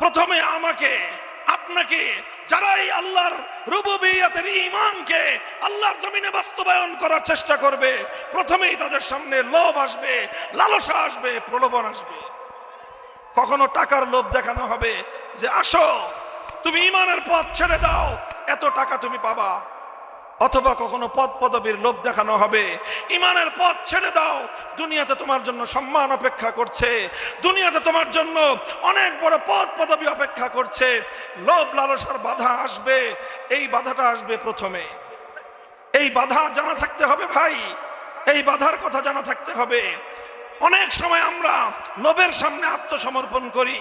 প্রথমে আমাকে আপনাকে, যারা এই আল্লাহর রুবুবিয়তের ঈমানকে আল্লাহর জমিনে বাস্তবায়ন করার চেষ্টা করবে, প্রথমেই তাদের সামনে লোভ আসবে, লালসা আসবে, প্রলোভন আসবে। কখনো টাকার লোভ দেখানো হবে যে আসো তুমি ঈমানের পথ ছেড়ে দাও, এত টাকা তুমি পাবা। অথবা কখনো পদ পদবীর লোভ দেখানো হবে, ঈমানের পথ ছেড়ে দাও, দুনিয়াতে তোমার জন্য সম্মান অপেক্ষা করছে, দুনিয়াতে তোমার জন্য অনেক বড় পদ পদবী অপেক্ষা করছে। লোভ লালসার বাধা আসবে, এই বাধাটা আসবে প্রথমে। এই বাধা জানা থাকতে হবে ভাই, এই বাধার কথা জানা থাকতে হবে। অনেক সময় আমরা লোভের সামনে আত্মসমর্পণ করি,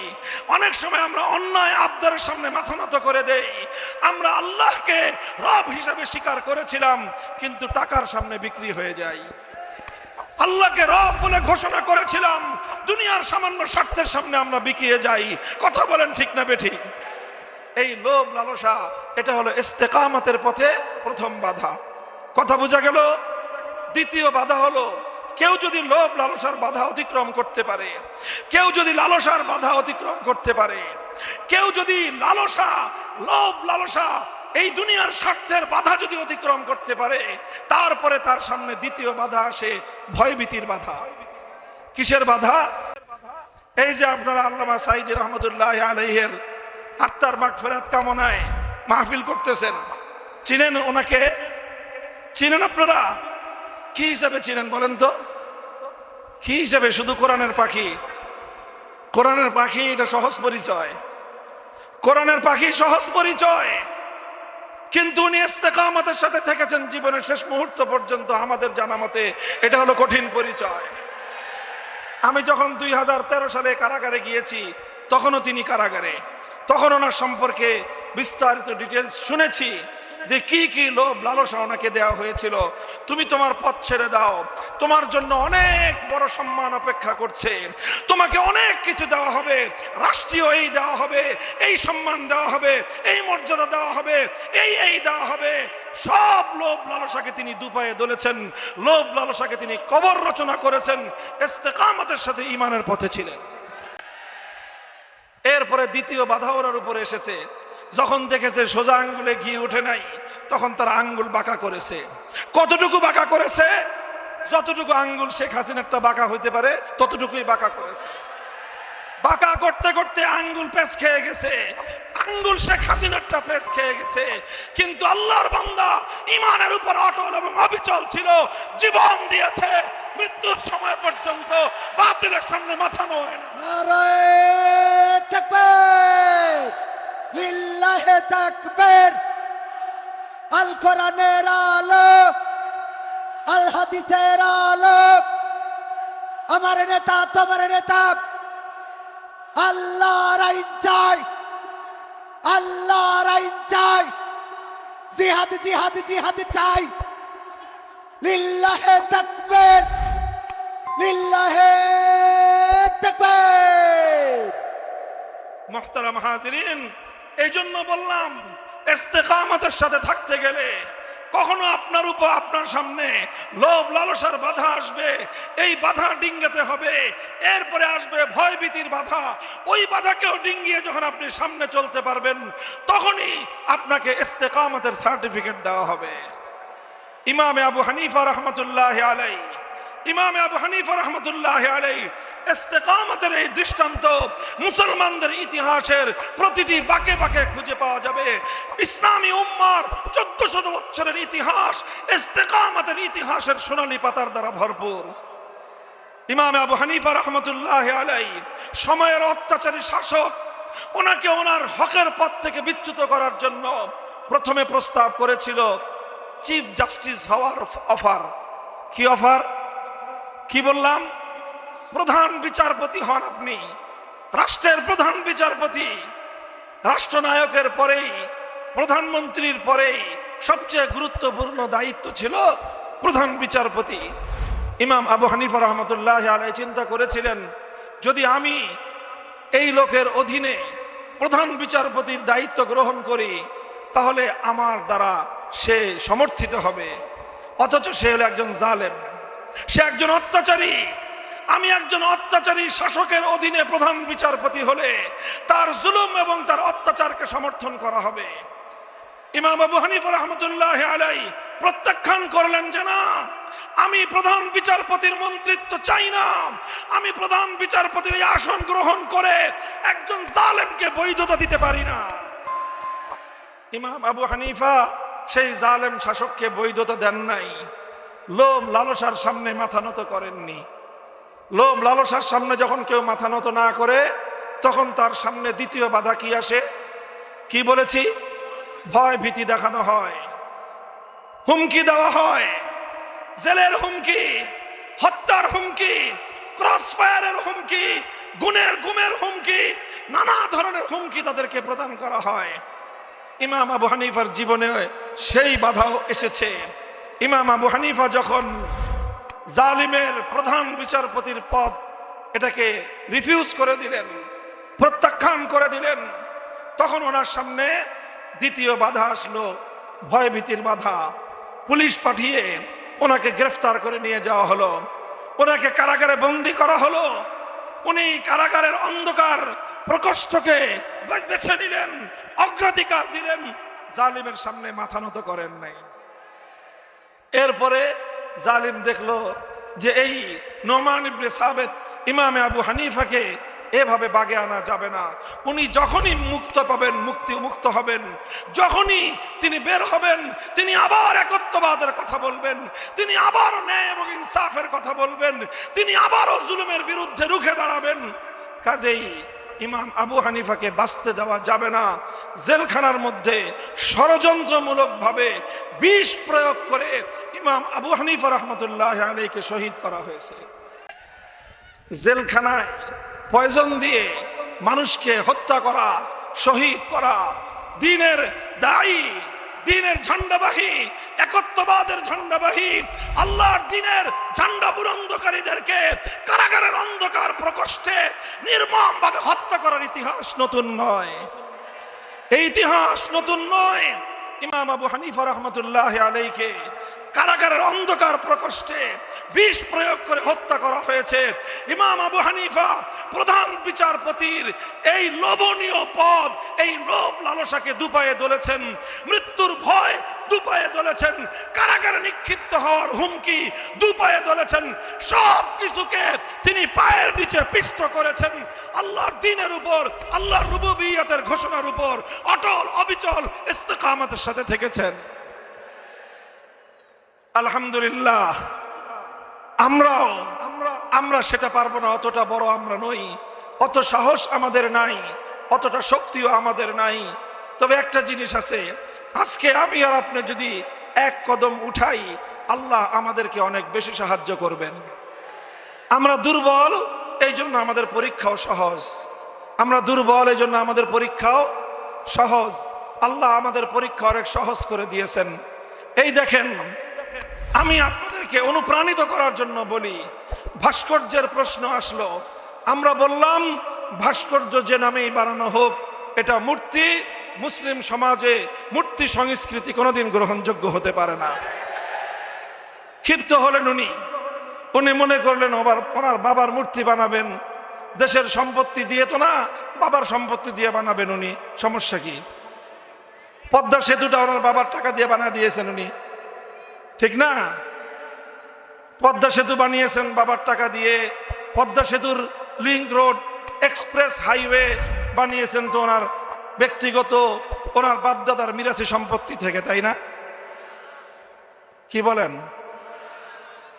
অনেক সময় আমরা অন্যায় আবদারের সামনে মাথা নত করে দেই। আমরা আল্লাহকে রব হিসাবে স্বীকার করেছিলাম, কিন্তু টাকার সামনে বিক্রি হয়ে যাই। আল্লাহকে রব বলে ঘোষণা করেছিলাম, দুনিয়ার সামান্য স্বার্থের সামনে আমরা বিকিয়ে যাই। কথা বলেন ঠিক না বেঠিক? এই লোভ লালসা, এটা হলো ইস্তেকামতের পথে প্রথম বাধা। কথা বোঝা গেল? দ্বিতীয় বাধা হলো, কেউ যদি লোভ লালসার বাধা অতিক্রম করতে পারে, কেউ যদি লালসার বাধা অতিক্রম করতে পারে, কেউ যদি লালসা, লোভ লালসা, এই দুনিয়ার স্বার্থের বাধা যদি অতিক্রম করতে পারে, তারপরে তার সামনে দ্বিতীয় বাধা আসে ভয়ভীতির বাধা। কিসের বাধা? এই যে আপনারা আল্লামা সাঈদী রহমতুল্লাহ আলাইহির আত্মার মাগফিরাত কামনায় মাহফিল করতেছেন, চিনেন ওনাকে? চিনেন আপনারা? কি হিসাবে চিনেন বলেন তো? কি হিসাবে? শুধু কোরআনের পাখি। কোরআনের পাখি, এটা সহজ পরিচয়। কোরআনের পাখি সহজ পরিচয়, কিন্তু উনি ইস্তেকামতের সাথে থেকেছেন জীবনের শেষ মুহূর্ত পর্যন্ত। আমাদের জানা মতে এটা হলো কঠিন পরিচয়। আমি যখন 2013 সালে কারাগারে গিয়েছি, তখনও তিনি কারাগারে। তখন ওনার সম্পর্কে বিস্তারিত ডিটেলস শুনেছি যে কি কি লোভ লালসা ওনাকে দেওয়া হয়েছিল। তুমি তোমার পথ ছেড়ে দাও, তোমার জন্য অনেক বড় সম্মান অপেক্ষা করছে, তোমাকে অনেক কিছু দেওয়া হবে, রাষ্ট্রীয় এই দেওয়া হবে, এই সম্মান দেওয়া হবে, এই মর্যাদা দেওয়া হবে, এই দেওয়া হবে। সব লোভ লালসাকে তিনি দুপায়ে দলেছেন, লোভ লালসাকে তিনি কবর রচনা করেছেন, ইস্তেকামতের সাথে ঈমানের পথে ছিলেন। এরপরে দ্বিতীয় বাধা ওনার উপরে এসেছে। যখন দেখেছে সোজা আঙ্গুলে ঘি উঠে নাই, তখন তার আঙ্গুল বাঁকা করেছে। কতটুকু বাঁকা করেছে? যতটুকু আঙ্গুল শেখ হাসিনারটা বাঁকা হইতে পারে ততটুকুই বাঁকা করেছে। বাঁকা করতে করতে আঙ্গুল পেঁচ খেয়ে গেছে, আঙ্গুল শেখ হাসিনারটা পেঁচ খেয়ে গেছে। কিন্তু আল্লাহর বান্দা ঈমানের উপর অটল এবং অবিচল ছিল, জীবন দিয়েছে, মৃত্যুর সময় পর্যন্ত বাতিলের সামনে মাথা নোয় না। নারায়ে তাকবীর, লিল্লাহি তাকবীর। আল কোরআনের আলো, আল হাদিসের আলো, আমার নেতা তোমার নেতা, আল্লাহর আইন চাই, আল্লাহর আইন চাই, জিহাদ জিহাদ জিহাদ চাই। লিল্লাহি তাকবীর, লিল্লাহি তাকবীর। মুহতারাম হাজিরিন, এই জন্য বললাম ইস্তেকামতের সাথে থাকতে গেলে কখনো আপনার উপর, আপনার সামনে লোভ লালসার বাধা আসবে, এই বাধা ডিঙ্গাতে হবে। এরপরে আসবে ভয়ভীতির বাধা, ওই বাধাকেও ডিঙ্গিয়ে যখন আপনি সামনে চলতে পারবেন, তখনই আপনাকে ইস্তেকামতের সার্টিফিকেট দেওয়া হবে। ইমামে আবু হানিফা রহমতুল্লাহ আলাইহি ইমাম আবু হানিফা রাহমাতুল্লাহি আলাইহি ইস্তেকামতের এই দৃষ্টান্ত মুসলমানদের ইতিহাসের প্রতিটি বাঁকে বাঁকে খুঁজে পাওয়া যাবে। ইসলামী উম্মার 1400 বছরের ইতিহাস ইস্তেকামতের ইতিহাসের সোনালী পাতার দ্বারা ভরপুর। ইমাম আবু হানিফা রাহমাতুল্লাহি আলাইহি সময়ের অত্যাচারী শাসক ওনাকে ওনার হকের পথ থেকে বিচ্যুত করার জন্য প্রথমে প্রস্তাব করেছিল চিফ জাস্টিস হওয়ার অফার। কি অফার? কি বললাম? প্রধান বিচারপতি হন আপনি, রাষ্ট্রের প্রধান বিচারপতি। রাষ্ট্রনায়কের পরেই, প্রধানমন্ত্রীর পরেই সবচেয়ে গুরুত্বপূর্ণ দায়িত্ব ছিল প্রধান বিচারপতি। ইমাম আবু হানিফা রাহমাতুল্লাহি আলাইহি চিন্তা করেছিলেন, যদি আমি এই লোকের অধীনে প্রধান বিচারপতির দায়িত্ব গ্রহণ করি তাহলে আমার দ্বারা সে সমর্থিত হবে, অথচ সে হলো একজন জালেম, সে একজন অত্যাচারী। আমি একজন অত্যাচারী শাসকের অধীনে প্রধান বিচারপতি হলে তার জুলুম এবং তার অত্যাচারকে সমর্থন করা হবে। ইমাম আবু হানিফা রাহমাতুল্লাহি আলাইহি প্রত্যাখ্যান করলেন যে না, আমি প্রধান বিচারপতির মন্ত্রিত্ব চাই না, আমি প্রধান বিচারপতির এই আসন গ্রহণ করে একজন জালেমকে বৈধতা দিতে পারি না। ইমাম আবু হানিফা সেই জালেম শাসককে বৈধতা দেন নাই। লোভ লালসার সামনে মাথা নত করেননি। লোভ লালসার সামনে যখন কেউ মাথা নত না করে তখন তার সামনে দ্বিতীয় বাধা কি আসে? কি বলেছি? ভয় ভীতি দেখানো হয়, হুমকি দেওয়া হয়, জেলের হুমকি, হত্যার হুমকি, ক্রস ফায়ারের হুমকি, গুমের হুমকি, নানা ধরনের হুমকি তাদেরকে প্রদান করা হয়। ইমাম আবু হানিফার জীবনে সেই বাধাও এসেছে। ইমাম আবু হানিফা যখন জালিমের প্রধান বিচারপতির পদ এটাকে রিফিউজ করে দিলেন, প্রত্যাখ্যান করে দিলেন, তখন ওনার সামনে দ্বিতীয় বাধা আসলো, ভয়ভীতির বাধা। পুলিশ পাঠিয়ে ওনাকে গ্রেফতার করে নিয়ে যাওয়া হলো, ওনাকে কারাগারে বন্দী করা হলো। উনি কারাগারের অন্ধকার প্রকোষ্ঠকে বেছে নিলেন, অগ্রাধিকার দিলেন, জালিমের সামনে মাথা নত করেন নাই। এরপরে জালিম দেখলো যে এই নোমান ইবনে সাবিত ইমামে আবু হানিফাকে এভাবে বাগে আনা যাবে না। উনি যখনই মুক্ত পাবেন, মুক্ত হবেন, যখনই তিনি বের হবেন তিনি আবার একত্ববাদের কথা বলবেন, তিনি আবারও ন্যায় এবং ইনসাফের কথা বলবেন, তিনি আবারও জুলুমের বিরুদ্ধে রুখে দাঁড়াবেন। কাজেই ইমাম আবু হানিফাকে বাঁচতে দেওয়া যাবে না। জেলখানার মধ্যে ষড়যন্ত্রমূলকভাবে বিষ প্রয়োগ করে ইমাম আবু হানিফা রাহমাতুল্লাহি আলাইহিকে শহীদ করা হয়েছে। জেলখানায় পয়জন দিয়ে মানুষকে হত্যা করা, শহীদ করা, দ্বীনের দায়ী, দ্বীনের ঝান্ডাবাহী, একত্ববাদের ঝান্ডাবাহী, আল্লাহর দ্বীনের ঝান্ডা বুলন্দকারীদেরকে কারাগারের অন্ধকার প্রকোষ্ঠে নির্মমভাবে হত্যা করার ইতিহাস নতুন নয়। এই ইতিহাস নতুন নয়। ইমাম আবু হানিফা রাহমাতুল্লাহি আলাইহিকে কারাগারের অন্ধকার প্রকোষ্ঠে বিষ প্রয়োগ করে হত্যা করা হয়েছে। ইমাম আবু হানিফা প্রধান বিচারপতির এই লোভনীয় পদ, এই লোভ লালসাকে দুপায়ে দলেছেন, মৃত্যুর ভয় দুপায়ে দলেছেন, কারাগারে নিক্ষিপ্ত হওয়ার হুমকি দুপায়ে দলেছেন। সব কিছুকে তিনি পায়ের নিচে পিষ্ট করেছেন। আল্লাহর দ্বীনের উপর, আল্লাহর রুবুবিয়তের ঘোষণার উপর অটল অবিচল ইস্তেকামতের সাথে থেকেছেন। আলহামদুলিল্লাহ। আমরা সেটা পারবো না, অতটা বড় আমরা নই, অত সাহস আমাদের নাই, অতটা শক্তিও আমাদের নাই। তবে একটা জিনিস আছে, আজকে আমি আর আপনি যদি এক কদম উঠাই আল্লাহ আমাদেরকে অনেক বেশি সাহায্য করবেন। আমরা দুর্বল, এই জন্য আমাদের পরীক্ষাও সহজ। আমরা দুর্বল, এই জন্য আমাদের পরীক্ষাও সহজ। আল্লাহ আমাদের পরীক্ষা অনেক সহজ করে দিয়েছেন। এই দেখেন, আমি আপনাদেরকে অনুপ্রাণিত করার জন্য বলি, ভাস্কর্যের প্রশ্ন আসলো, আমরা বললাম ভাস্কর্য যে নামেই বানানো হোক, এটা মূর্তি। মুসলিম সমাজে মূর্তি সংস্কৃতি কোনোদিন গ্রহণযোগ্য হতে পারে না। ক্ষিপ্ত হলেন উনি মনে করলেন ওনার বাবার মূর্তি বানাবেন, দেশের সম্পত্তি দিয়ে তো না, বাবার সম্পত্তি দিয়ে বানাবেন উনি, সমস্যা কি? পদ্মা সেতুটা ওনার বাবার টাকা দিয়ে বানা দিয়েছেন উনি, ঠিক না? পদ্মা সেতু বানিয়েছেন বাবার টাকা দিয়ে, পদ্মা সেতুর লিংক রোড এক্সপ্রেস হাইওয়ে বানিয়েছেন তো ওনার ব্যক্তিগত, ওনার বাপদাদার মিরাসি সম্পত্তি থেকে, তাই না? কি বলেন?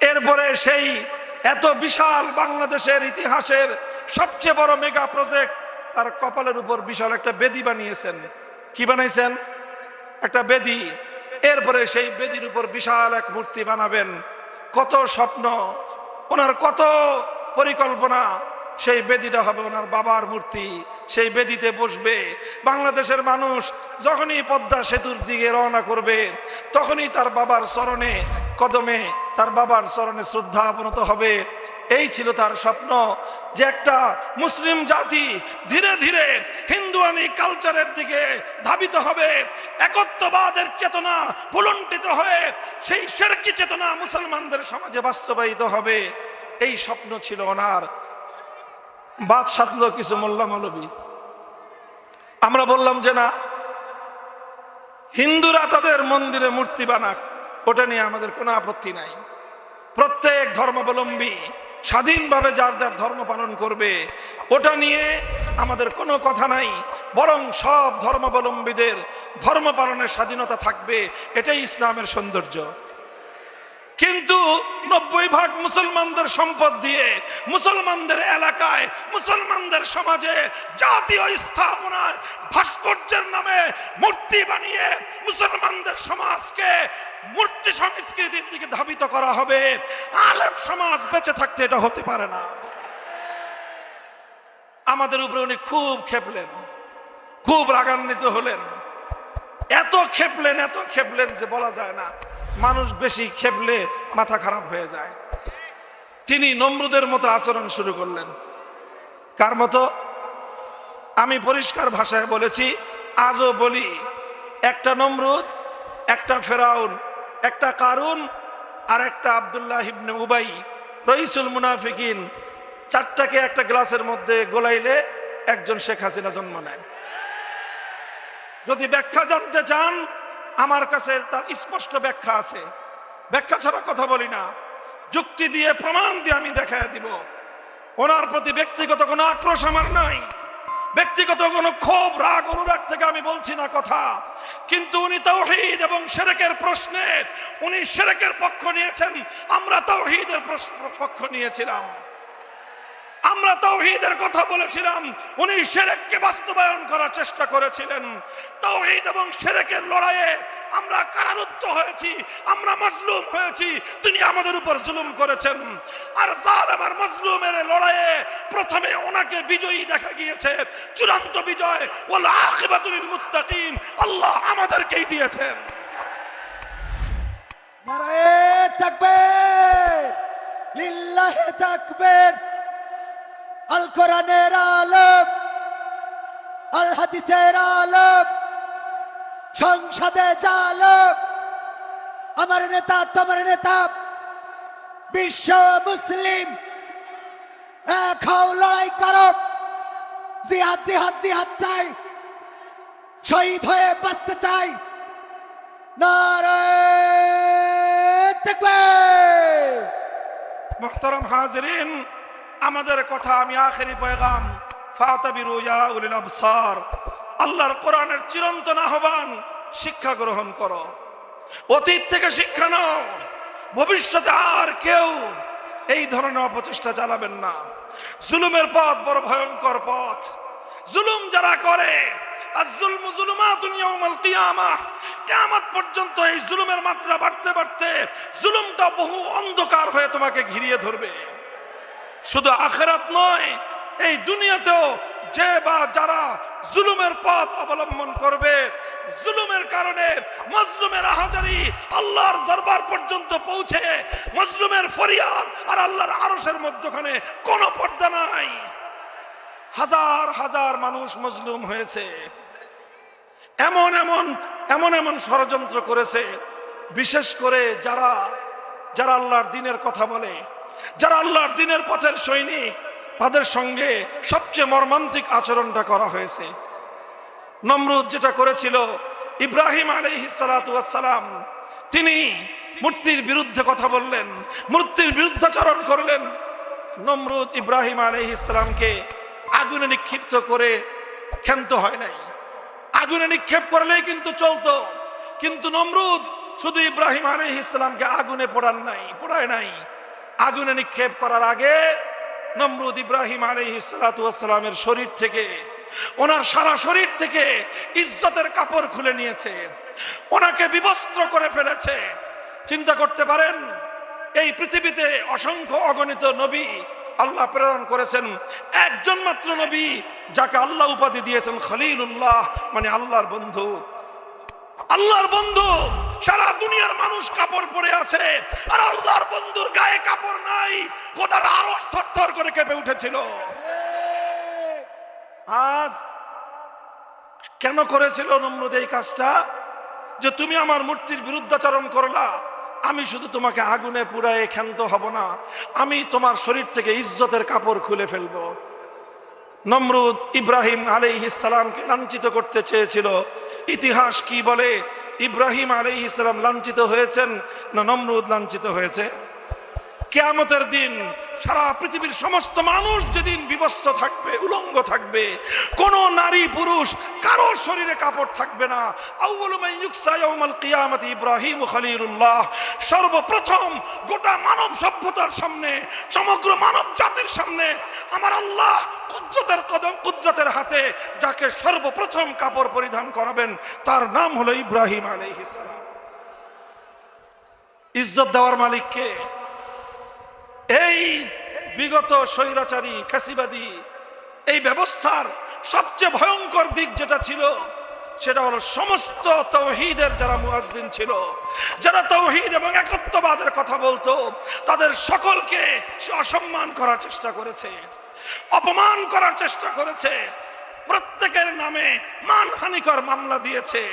এরপরে সেই এত বিশাল বাংলাদেশের ইতিহাসের সবচেয়ে বড় মেগা প্রজেক্ট, তার কপালের উপর বিশাল একটা বেদি বানিয়েছেন। কি বানাইছেন? একটা বেদি। এরপরে সেই বেদির উপর বিশাল এক মূর্তি বানাবেন। কত স্বপ্ন ওনার, কত পরিকল্পনা। সেই বেদিটা হবে ওনার বাবার মূর্তি, সেই বেদিতে বসবে। বাংলাদেশের মানুষ যখনই পদ্মা সেতুর দিকে রওনা করবে তখনই তার বাবার চরণে কদমে, তার বাবার চরণে শ্রদ্ধা অবনত হবে। এই ছিল তার স্বপ্ন যে একটা মুসলিম জাতি ধীরে ধীরে হিন্দুয়ানি কালচারের দিকে ধাবিত হবে, একত্ববাদের চেতনা ভুলুণ্ঠিত হয়ে সেই শিরকি চেতনা মুসলমানদের সমাজে বাস্তবায়িত হবে। এই স্বপ্ন ছিল ওনার। বাদ সাধলো কিছু মোল্লা মৌলবী। আমরা বললাম যে না, হিন্দুরা তাদের মন্দিরে মূর্তি বানাক, ওটা নিয়ে আমাদের কোনো আপত্তি নাই। প্রত্যেক ধর্মাবলম্বী স্বাধীনভাবে যার যার ধর্ম পালন করবে, ওটা নিয়ে আমাদের কোনো কথা নাই। বরং সব ধর্মাবলম্বীদের ধর্ম পালনের স্বাধীনতা থাকবে, এটাই ইসলামের সৌন্দর্য। কিন্তু 90% মুসলমানদের সম্পদ দিয়ে, মুসলমানদের এলাকায়, মুসলমানদের সমাজে জাতীয় স্থাপনায় ভাস্কর্যের নামে মূর্তি বানিয়ে মুসলমানদের সমাজকে মূর্তি সংস্কৃতির দিকে ধাবিত করা হবে। আলেম সমাজ বেঁচে থাকতে এটা হতে পারে না। আমাদের উপরে উনি খুব খেপলেন, খুব রাগান্বিত হলেন। এত খেপলেন যে বলা যায় না। মানুষ বেশি খেপলে মাথা খারাপ হয়ে যায়। তিনি নমরুদের মতো আচরণ শুরু করলেন। কার মতো? আমি পরিষ্কার ভাষায় বলেছি, আজও বলি, একটা নমরুদ, একটা ফেরাউন, একটা কারুন, আর একটা আব্দুল্লাহ ইবনে উবাই, রইসুল মুনাফিকিন, চারটাকে একটা গ্লাসের মধ্যে গোলাইলে একজন শেখ হাসিনা জন্ম নেয়। যদি ব্যাখ্যা জানতে চান, আমার কাছে তার স্পষ্ট ব্যাখ্যা আছে। ব্যাখ্যা ছাড়া কথা বলি না, যুক্তি দিয়ে প্রমাণ দিয়ে আমি দেখায় দিব। ওনার প্রতি ব্যক্তিগত কোনো আক্রোশ আমার নাই, ব্যক্তিগত কোনো ক্ষোভ রাগ অনুরাগ থেকে আমি বলছি না কথা। কিন্তু উনি তাওহীদ এবং শিরকের প্রশ্নে উনি শিরকের পক্ষ নিয়েছেন, আমরা তাওহীদের পক্ষ নিয়েছিলাম। আমরা তাওহীদের কথা বলেছিলাম, উনি শিরককে বাস্তবায়ন করার চেষ্টা করেছিলেন। তাওহীদ এবং শিরকের লড়াইয়ে আমরা কারারুদ্ধ হয়েছি, আমরা মাজলুম হয়েছি। তিনি আমাদের উপর জুলুম করেছেন। আর জালেম আর মাজলুমের লড়াইয়ে প্রথমে ওনাকে বিজয়ী দেখা গিয়েছে। চূড়ান্ত বিজয় ওয়াল আখিবাতু লিল মুত্তাকিন আল্লাহ আমাদেরকেই দিয়েছেন। নারায়ে তাকবীর, লিল্লাহি তাকবীর। আল কোরআনের আলম, আল হাদিসের আলম, সংসদে জালম, আমার নেতা তোমার নেতা, বিশ্ব মুসলিম এক হও, লড়াই করো। জিহাদ জিহাদ জিহাদ চাই, শহীদ হয়ে বাঁচতে চাই। নারায়ে তাকবীর। মুহতারাম হাজিরিন, আমাদের কথা আমি আখেরি পয়গাম, ফাতাবিরু ইয়া উলিল আবসার, আল্লাহর কোরআনের চিরন্তন আহ্বান, শিক্ষা গ্রহণ করো। অতীত থেকে শিক্ষা নাও, ভবিষ্যতে আর কেউ এই ধরনের অপচেষ্টা চালাবেন না। জুলুমের পথ বড় ভয়ঙ্কর পথ। জুলুম যারা করে, আর জুলমু জুলুমাতুন ইয়াউমাল কিয়ামাহ, কিয়ামত পর্যন্ত এই জুলুমের মাত্রা বাড়তে বাড়তে জুলুমটা বহু অন্ধকার হয়ে তোমাকে ঘিরিয়ে ধরবে। শুধু আখিরাত নয়, এই দুনিয়াতেও যে বা যারা জুলুমের পথ অবলম্বন করবে, জুলুমের কারণে মাজলুমের আহাজারি আল্লাহর দরবার পর্যন্ত পৌঁছে, মাজলুমের ফরিয়াদ আর আল্লাহর আরশের মধ্যখানে কোনো পর্দা নাই। হাজার হাজার মানুষ মাজলুম হয়েছে। এমন এমন এমন এমন ষড়যন্ত্র করেছে, বিশেষ করে যারা যারা আল্লাহর দ্বীনের কথা বলে, যারা আল্লাহর দ্বীনের পথের সৈনিক, তাদের সঙ্গে সবচেয়ে মর্মান্তিক আচরণটা করা হয়েছে। নমরুদ যেটা করেছিল, ইব্রাহিম আলাইহিস সালাতু ওয়াস সালাম তিনি মূর্তির বিরুদ্ধে কথা বললেন, মূর্তির বিরুদ্ধাচরণ করলেন। নমরুদ ইব্রাহিম আলাইহিস সালামকে আগুনে নিক্ষিপ্ত করে ক্ষান্ত হয় নাই। আগুনে নিক্ষেপ করলেই কিন্তু চলতো, কিন্তু নমরুদ শুধু ইব্রাহিম আলাইহিস সালামকে আগুনে পোড়ায় নাই। আগুনে নিক্ষেপ করার আগে নমরুদ ইব্রাহিম আলাইহিস সালাতু ওয়াস সালামের শরীর থেকে, ওনার সারা শরীর থেকে ইজ্জতের কাপড় খুলে নিয়েছে, ওনাকে বিবস্ত্র করে ফেলেছে। চিন্তা করতে পারেন, এই পৃথিবীতে অসংখ্য অগণিত নবী আল্লাহ প্রেরণ করেছেন, একজন মাত্র নবী যাকে আল্লাহ উপাধি দিয়েছেন খলিলুল্লাহ, মানে আল্লাহর বন্ধু। আল্লাহর বন্ধু, সারা দুনিয়ার মানুষ কাপড় পরে আছে, আর আল্লাহর বন্ধুর গায়ে কাপড় নাই। খোদার আরশ থরথর করে কেঁপে উঠেছিল। আজ কেন করেছিল নমরুদ এই কাজটা? যে তুমি আমার মূর্তির বিরুদ্ধাচরণ করলা, আমি শুধু তোমাকে আগুনে পুড়ায় ক্ষান্ত হব না, আমি তোমার শরীর থেকে ইজ্জতের কাপড় খুলে ফেলবো। নমরুদ ইব্রাহিম আলাইহিস সালামকে লাঞ্ছিত করতে চেয়েছিল। ইতিহাস কি বলে? ইব্রাহিম আলাইহিস সালাম লাঞ্ছিত হয়েছেন না নমরুদ লাঞ্ছিত হয়েছে? কিয়ামতের দিন সারা পৃথিবীর সমস্ত মানুষ যেদিন বিবস্ত্র থাকবে, উলঙ্গ থাকবে, কোন নারী পুরুষ কারো শরীরে কাপড় থাকবে না। আউয়ালু মান ইউকসা ইয়াউমাল কিয়ামতি ইব্রাহিম খলিলুল্লাহ। সর্বপ্রথম গোটা মানব সভ্যতার সামনে, সমগ্র মানব জাতির সামনে আমার আল্লাহ কুদরতের হাতে যাকে সর্বপ্রথম কাপড় পরিধান করাবেন, তার নাম হলো ইব্রাহিম আলাইহিস সালাম। ইজ্জত দেওয়ার মালিক কে? এই বিগত স্বৈরাচারী ফ্যাসিবাদী এই ব্যবস্থার সবচেয়ে ভয়ঙ্কর দিক যেটা ছিল, সেটা হলো সমস্ত তাওহীদের যারা মুয়াজ্জিন ছিল, যারা তাওহীদ এবং একত্ববাদের কথা বলতো, তাদের সকলকে সে অসম্মান করার চেষ্টা করেছে, অপমান করার চেষ্টা করেছে। প্রত্যেকের নামে মানহানিকর মামলা দিয়েছে।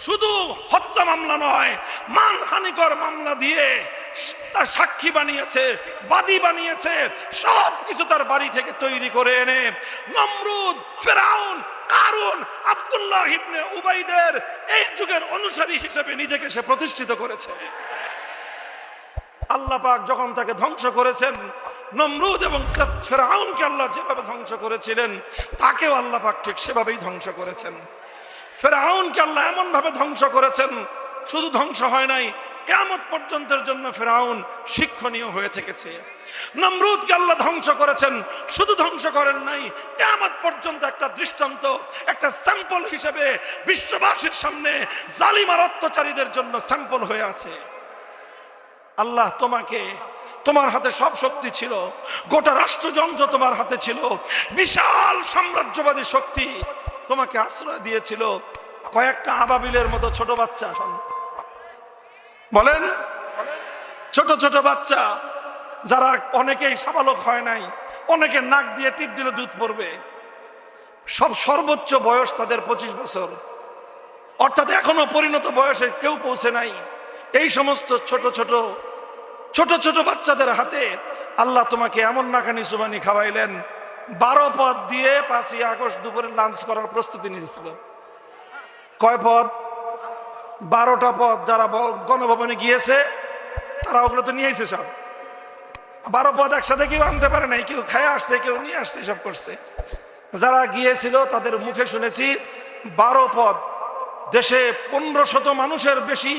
শুধু হত্যা মামলা নয়, মানহানিকর মামলা দিয়ে তার সাক্ষী বানিয়েছে, বাদী বানিয়েছে, সব কিছু তার বাড়ি থেকে তৈরি করে এনে নমরুদ, ফেরাউন, কারুন, আব্দুল্লাহ ইবনে উবাইদের এই যুগের অনুসারী হিসেবে নিজেকে সে প্রতিষ্ঠিত করেছে। আল্লাহ পাক যখন তাকে ধ্বংস করেছেন, নমরুদ এবং ফেরাউনকে আল্লাহ যেভাবে ধ্বংস করেছিলেন, তাকেও আল্লাহ পাক ঠিক সেভাবেই ধ্বংস করেছেন। ফেরাউনকে আল্লাহ এমন ভাবে ধ্বংস করেছেন, শুধু ধ্বংস হয় নাই, কিয়ামত পর্যন্তের জন্য ফেরাউন শিক্ষণীয় হয়ে থেকেছে। নমরুদকে আল্লাহ ধ্বংস করেছেন, শুধু ধ্বংস করেন নাই, কিয়ামত পর্যন্ত একটা দৃষ্টান্ত, একটা স্যাম্পল হিসেবে বিশ্ববাসীর সামনে জালিম আর অত্যাচারীদের জন্য স্যাম্পল হয়ে আছে। আল্লাহ তোমাকে, তোমার হাতে সব শক্তি ছিল, গোটা রাষ্ট্রযন্ত্র তোমার হাতে ছিল, বিশাল সাম্রাজ্যবাদী শক্তি তোমাকে আশ্রয় দিয়েছিল। কয়েকটা আবাবিলের মতো ছোট বাচ্চা, বলেন ছোট ছোট বাচ্চা, যারা অনেকেই সাবালক হয় নাই, অনেকে নাক দিয়ে টিপ দিলে দুধ পড়বে, সব সর্বোচ্চ বয়স তাদের 25 বছর, অর্থাৎ এখনো পরিণত বয়সে কেউ পৌঁছে নাই। এই সমস্ত ছোট ছোট বাচ্চাদের হাতে আল্লাহ তোমাকে এমন নাকানি সুবানি খাওয়াইলেন, 12 পদ দিয়ে 5ই আগস্ট দুপুরে লাঞ্চ করার প্রস্তুতি নিয়েছিল। কয় পদ? 12টা পদ। যারা গণভবনে গিয়েছে তারা ওগুলো তো নিয়েছে সব। 12 পদ একসাথে কেউ আনতে পারে নাই, কেউ খায় আসছে, কেউ নিয়ে আসছে, সব করছে। যারা গিয়েছিল তাদের মুখে শুনেছি 12 পদ। দেশে 1500 মানুষের বেশি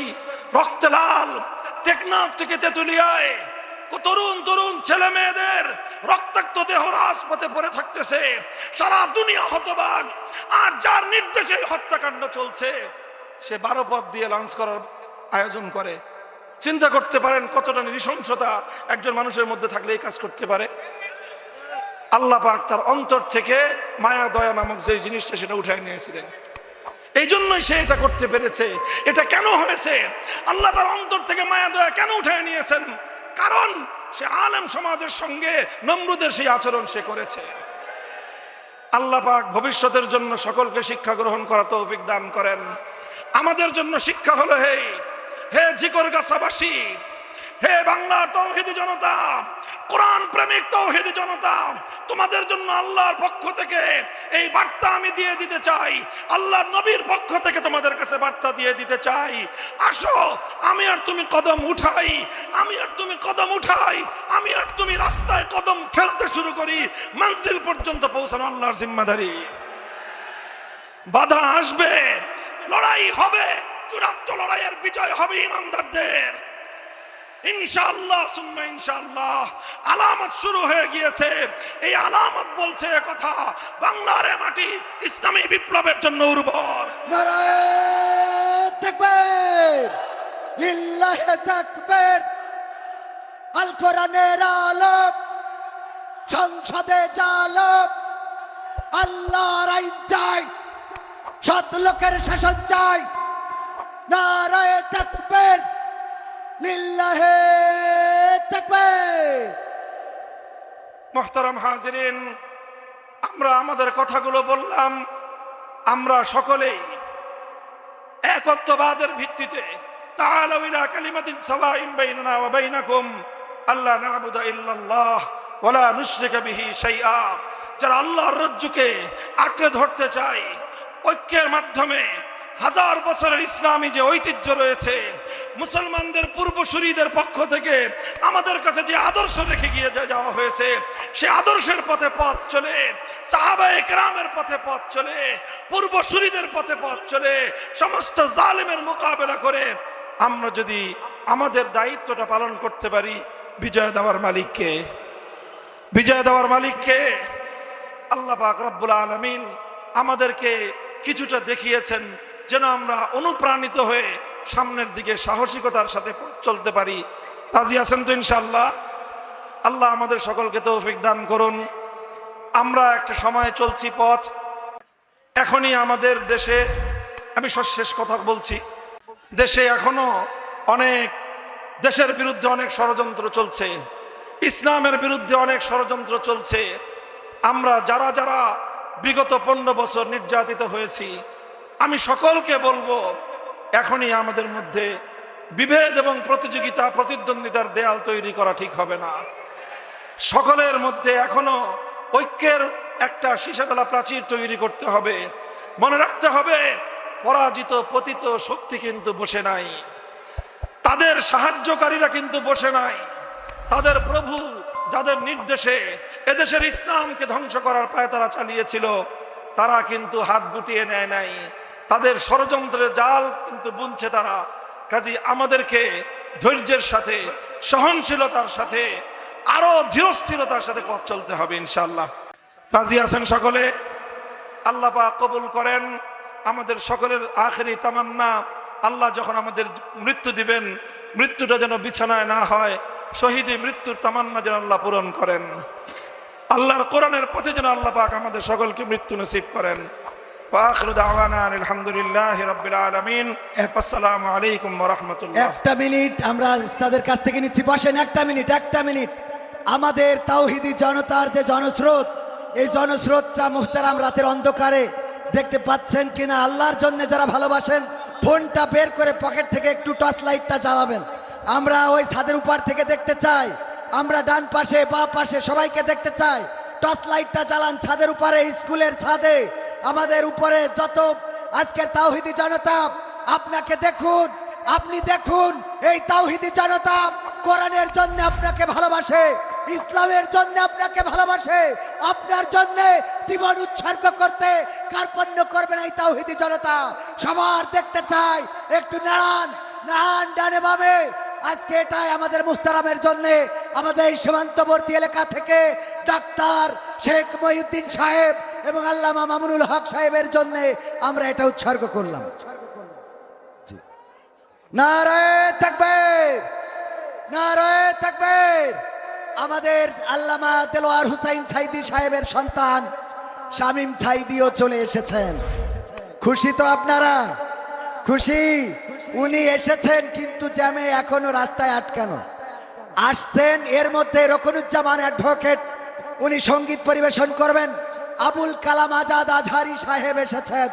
রক্তে লাল, টেকনাফ থেকে তেতুলিয়ায় তরুণ ছেলে মেয়েদের রক্তাক্ত দেহ রাজপথে পড়ে থাকতেছে, সারা দুনিয়া হতবাক। আর যার নির্দেশে হত্যাকাণ্ড চলছে, সে 12 পদ দিয়ে লাঞ্চ করার আয়োজন করে। চিন্তা করতে পারেন কতটা নৃশংসতা একজন মানুষের মধ্যে থাকলে এই কাজ করতে পারে। আল্লাহ পাক তার অন্তর থেকে মায়া দয়া নামক যে জিনিসটা, সেটা উঠায় নিয়েছিলেন। এই জন্যই সে এটা করতে পেরেছে। এটা কেন হয়েছে? আল্লাহ তার অন্তর থেকে মায়া দয়া কেন উঠায় নিয়েছেন? কারণ সে আলেম সমাজের সঙ্গে নমরুদের সেই আচরণ সে করেছে। আল্লাহ পাক ভবিষ্যতের জন্য সকলকে শিক্ষা গ্রহণ করার তৌফিক দান করেন। আমাদের জন্য শিক্ষা হলো, হে জিকরগাছাবাসী, হে বাংলার তৌহিদি জনতা, কোরআন প্রেমিক তৌহিদি জনতা, তোমাদের জন্য আল্লাহর পক্ষ থেকে এই বার্তা আমি দিয়ে দিতে চাই, আল্লাহর নবীর পক্ষ থেকে তোমাদের কাছে বার্তা দিয়ে দিতে চাই। আসো, আমি আর তুমি কদম উঠাই, আমি আর তুমি কদম উঠাই, আমি আর তুমি রাস্তায় কদম ফেলতে শুরু করি, মঞ্জিল পর্যন্ত পৌঁছানো আল্লাহর জিম্মাদারি। বাধা আসবে, লড়াই হবে, চূড়ান্ত লড়াইয়ের বিজয় হবে ইমানদারদের ইনশাআল্লাহ সুম্মা ইনশাআল্লাহ। আলামত শুরু হয়ে গিয়েছে, এই আলামত বলছে কথা, বাংলার মাটি ইসলামী বিপ্লবের জন্য উর্বর। নারায়ে তাকবীর, লিল্লাহি তাকবীর। আল কোরআনের আলো, সংসদে জালো, আল্লাহর আইন চাই, সৎ লোকের শাসন চাই। নারায়ে তাকবীর, লিল্লাহি তাকবীর। মুহতারাম হাজিরিন, আমরা আমাদের কথাগুলো বললাম, আমরা সকলেই একত্ববাদের ভিত্তিতে তাআলাউ ইলা কালিমাতিন সাওয়াইন বাইনানা ওয়া বাইনাকুম আল্লা না'বুদা ইল্লাল্লাহ ওয়া লা নুশরিকা বিহি শাইআ, যারা আল্লাহর রজ্জুকে আঁকড়ে ধরতে চায়, ঐক্যের মাধ্যমে হাজার বছরের ইসলামী যে ঐতিহ্য রয়েছে, মুসলমানদের পূর্বসূরীদের পক্ষ থেকে আমাদের কাছে যে আদর্শ রেখে গিয়ে যাওয়া হয়েছে, সে আদর্শের পথে পথ চলে, সাহাবায়ে কেরামের পথে পথ চলে, পূর্বসূরীদের পথে পথ চলে, সমস্ত জালিমের মোকাবেলা করে আমরা যদি আমাদের দায়িত্বটা পালন করতে পারি, বিজয় দেওয়ার মালিককে, বিজয় দেওয়ার মালিককে আল্লাহ পাক রব্বুল আলামিন আমাদেরকে কিছুটা দেখিয়েছেন, যেন আমরা অনুপ্রাণিত হয়ে সামনের দিকে সাহসিকতার সাথে পথ চলতে পারি। রাজি আছেন তো ইনশাআল্লাহ? আল্লাহ আমাদের সকলকে তৌফিক দান করুন। আমরা একটা সময় চলছি পথ, এখনই আমাদের দেশে, আমি সর্বশেষ কথা বলছি, দেশে এখনো অনেক, দেশের বিরুদ্ধে অনেক ষড়যন্ত্র চলছে, ইসলামের বিরুদ্ধে অনেক ষড়যন্ত্র চলছে। আমরা যারা যারা বিগত 15 বছর নির্যাতিত হয়েছি, আমি সকলকে বলবো, এখনই আমাদের মধ্যে বিভেদ এবং প্রতিযোগিতা, প্রতিদ্বন্দ্বিতার দেয়াল তৈরি করা ঠিক হবে না। সকলের মধ্যে এখনো ঐক্যের একটা সীসাতলা প্রাচীর তৈরি করতে হবে। মনে রাখতে হবে, পরাজিত পতিত শক্তি কিন্তু বসে নাই, তাদের সাহায্যকারীরা কিন্তু বসে নাই, তাদের প্রভু যাদের নির্দেশে এদেশের ইসলামকে ধ্বংস করার পায়তারা চালিয়েছিল, তারা কিন্তু হাত গুটিয়ে নেয় নাই, তাদের ষড়যন্ত্রের জাল কিন্তু বুনছে তারা। কাজী আমাদেরকে ধৈর্যের সাথে, সহনশীলতার সাথে, আরো ধীরস্থিরতার সাথে পথ চলতে হবে ইনশাআল্লাহ। রাজি আছেন সকলে? আল্লাহ পাক কবুল করেন। আমাদের সকলের আখেরি তামান্না, আল্লাহ যখন আমাদের মৃত্যু দিবেন, মৃত্যুটা যেন বিছানায় না হয়, শহীদি মৃত্যুর তামান্না যেন আল্লাহ পূরণ করেন। আল্লাহর কোরআনের পথে যেন আল্লাহ পাক আমাদের সকলকে মৃত্যু নসিব করেন। ওয়া আখিরু দাওয়ানা আলহামদুলিল্লাহি রাব্বিল আলামিন। আসসালামু আলাইকুম ওয়া রাহমাতুল্লাহ। একটা মিনিট আমরা তাদের কাছ থেকে নিচ্ছি, বসেন একটা মিনিট, একটা মিনিট। আমাদের তাওহিদি জনতার যে জনস্রোত, এই জনস্রোতটা মুহতারাম রাতের অন্ধকারে দেখতে পাচ্ছেন কিনা, আল্লাহর জন্য যারা ভালোবাসেন ফোনটা বের করে পকেট থেকে একটু টর্চ লাইটটা জ্বালাবেন। আমরা ওই ছাদের উপর থেকে দেখতে চাই, আমরা ডান পাশে বা পাশে সবাইকে দেখতে চাই। টর্চ লাইটটা জ্বালান ছাদের উপরে, স্কুলের ছাদে, আমাদের উপরে যত আজকের তাওহিদি জনতা, আপনাকে দেখুন, আপনি দেখুন, এই তাওহিদি জনতা কোরআনের জন্য আপনাকে ভালোবাসে, ইসলামের জন্য আপনাকে ভালোবাসে, আপনার জন্য জীবন উৎসর্গ করতে কার্পণ্য করবেন এই তাওহিদি জনতা। সবার দেখতে চাই, একটু নাড়ান, নাড়ান ডানে বামে। আজকে এটাই আমাদের মুহতারামের জন্য, আমাদের এই সীমান্তবর্তী এলাকা থেকে ডাক্তার শেখ মহিউদ্দিন সাহেব এবং আল্লামা মামুনুল হক সাহেবের জন্য আমরা এটা উৎসর্গ করলাম। নারায়ে তাকবীর, নারায়ে তাকবীর। আমাদের আল্লামা দেলোয়ার হুসাইন সাইদি সাহেবের সন্তান শামীম সাইদিও চলে এসেছেন। খুশি তো আপনারা? খুশি? উনি এসেছেন কিন্তু জ্যামে এখনো রাস্তায় আটকানো। আসছেন, এর মধ্যে রকনুজ্জামান অ্যাডভোকেট উনি সঙ্গীত পরিবেশন করবেন। আবুল কালাম আজাদ আজহারি সাহেব এসেছেন।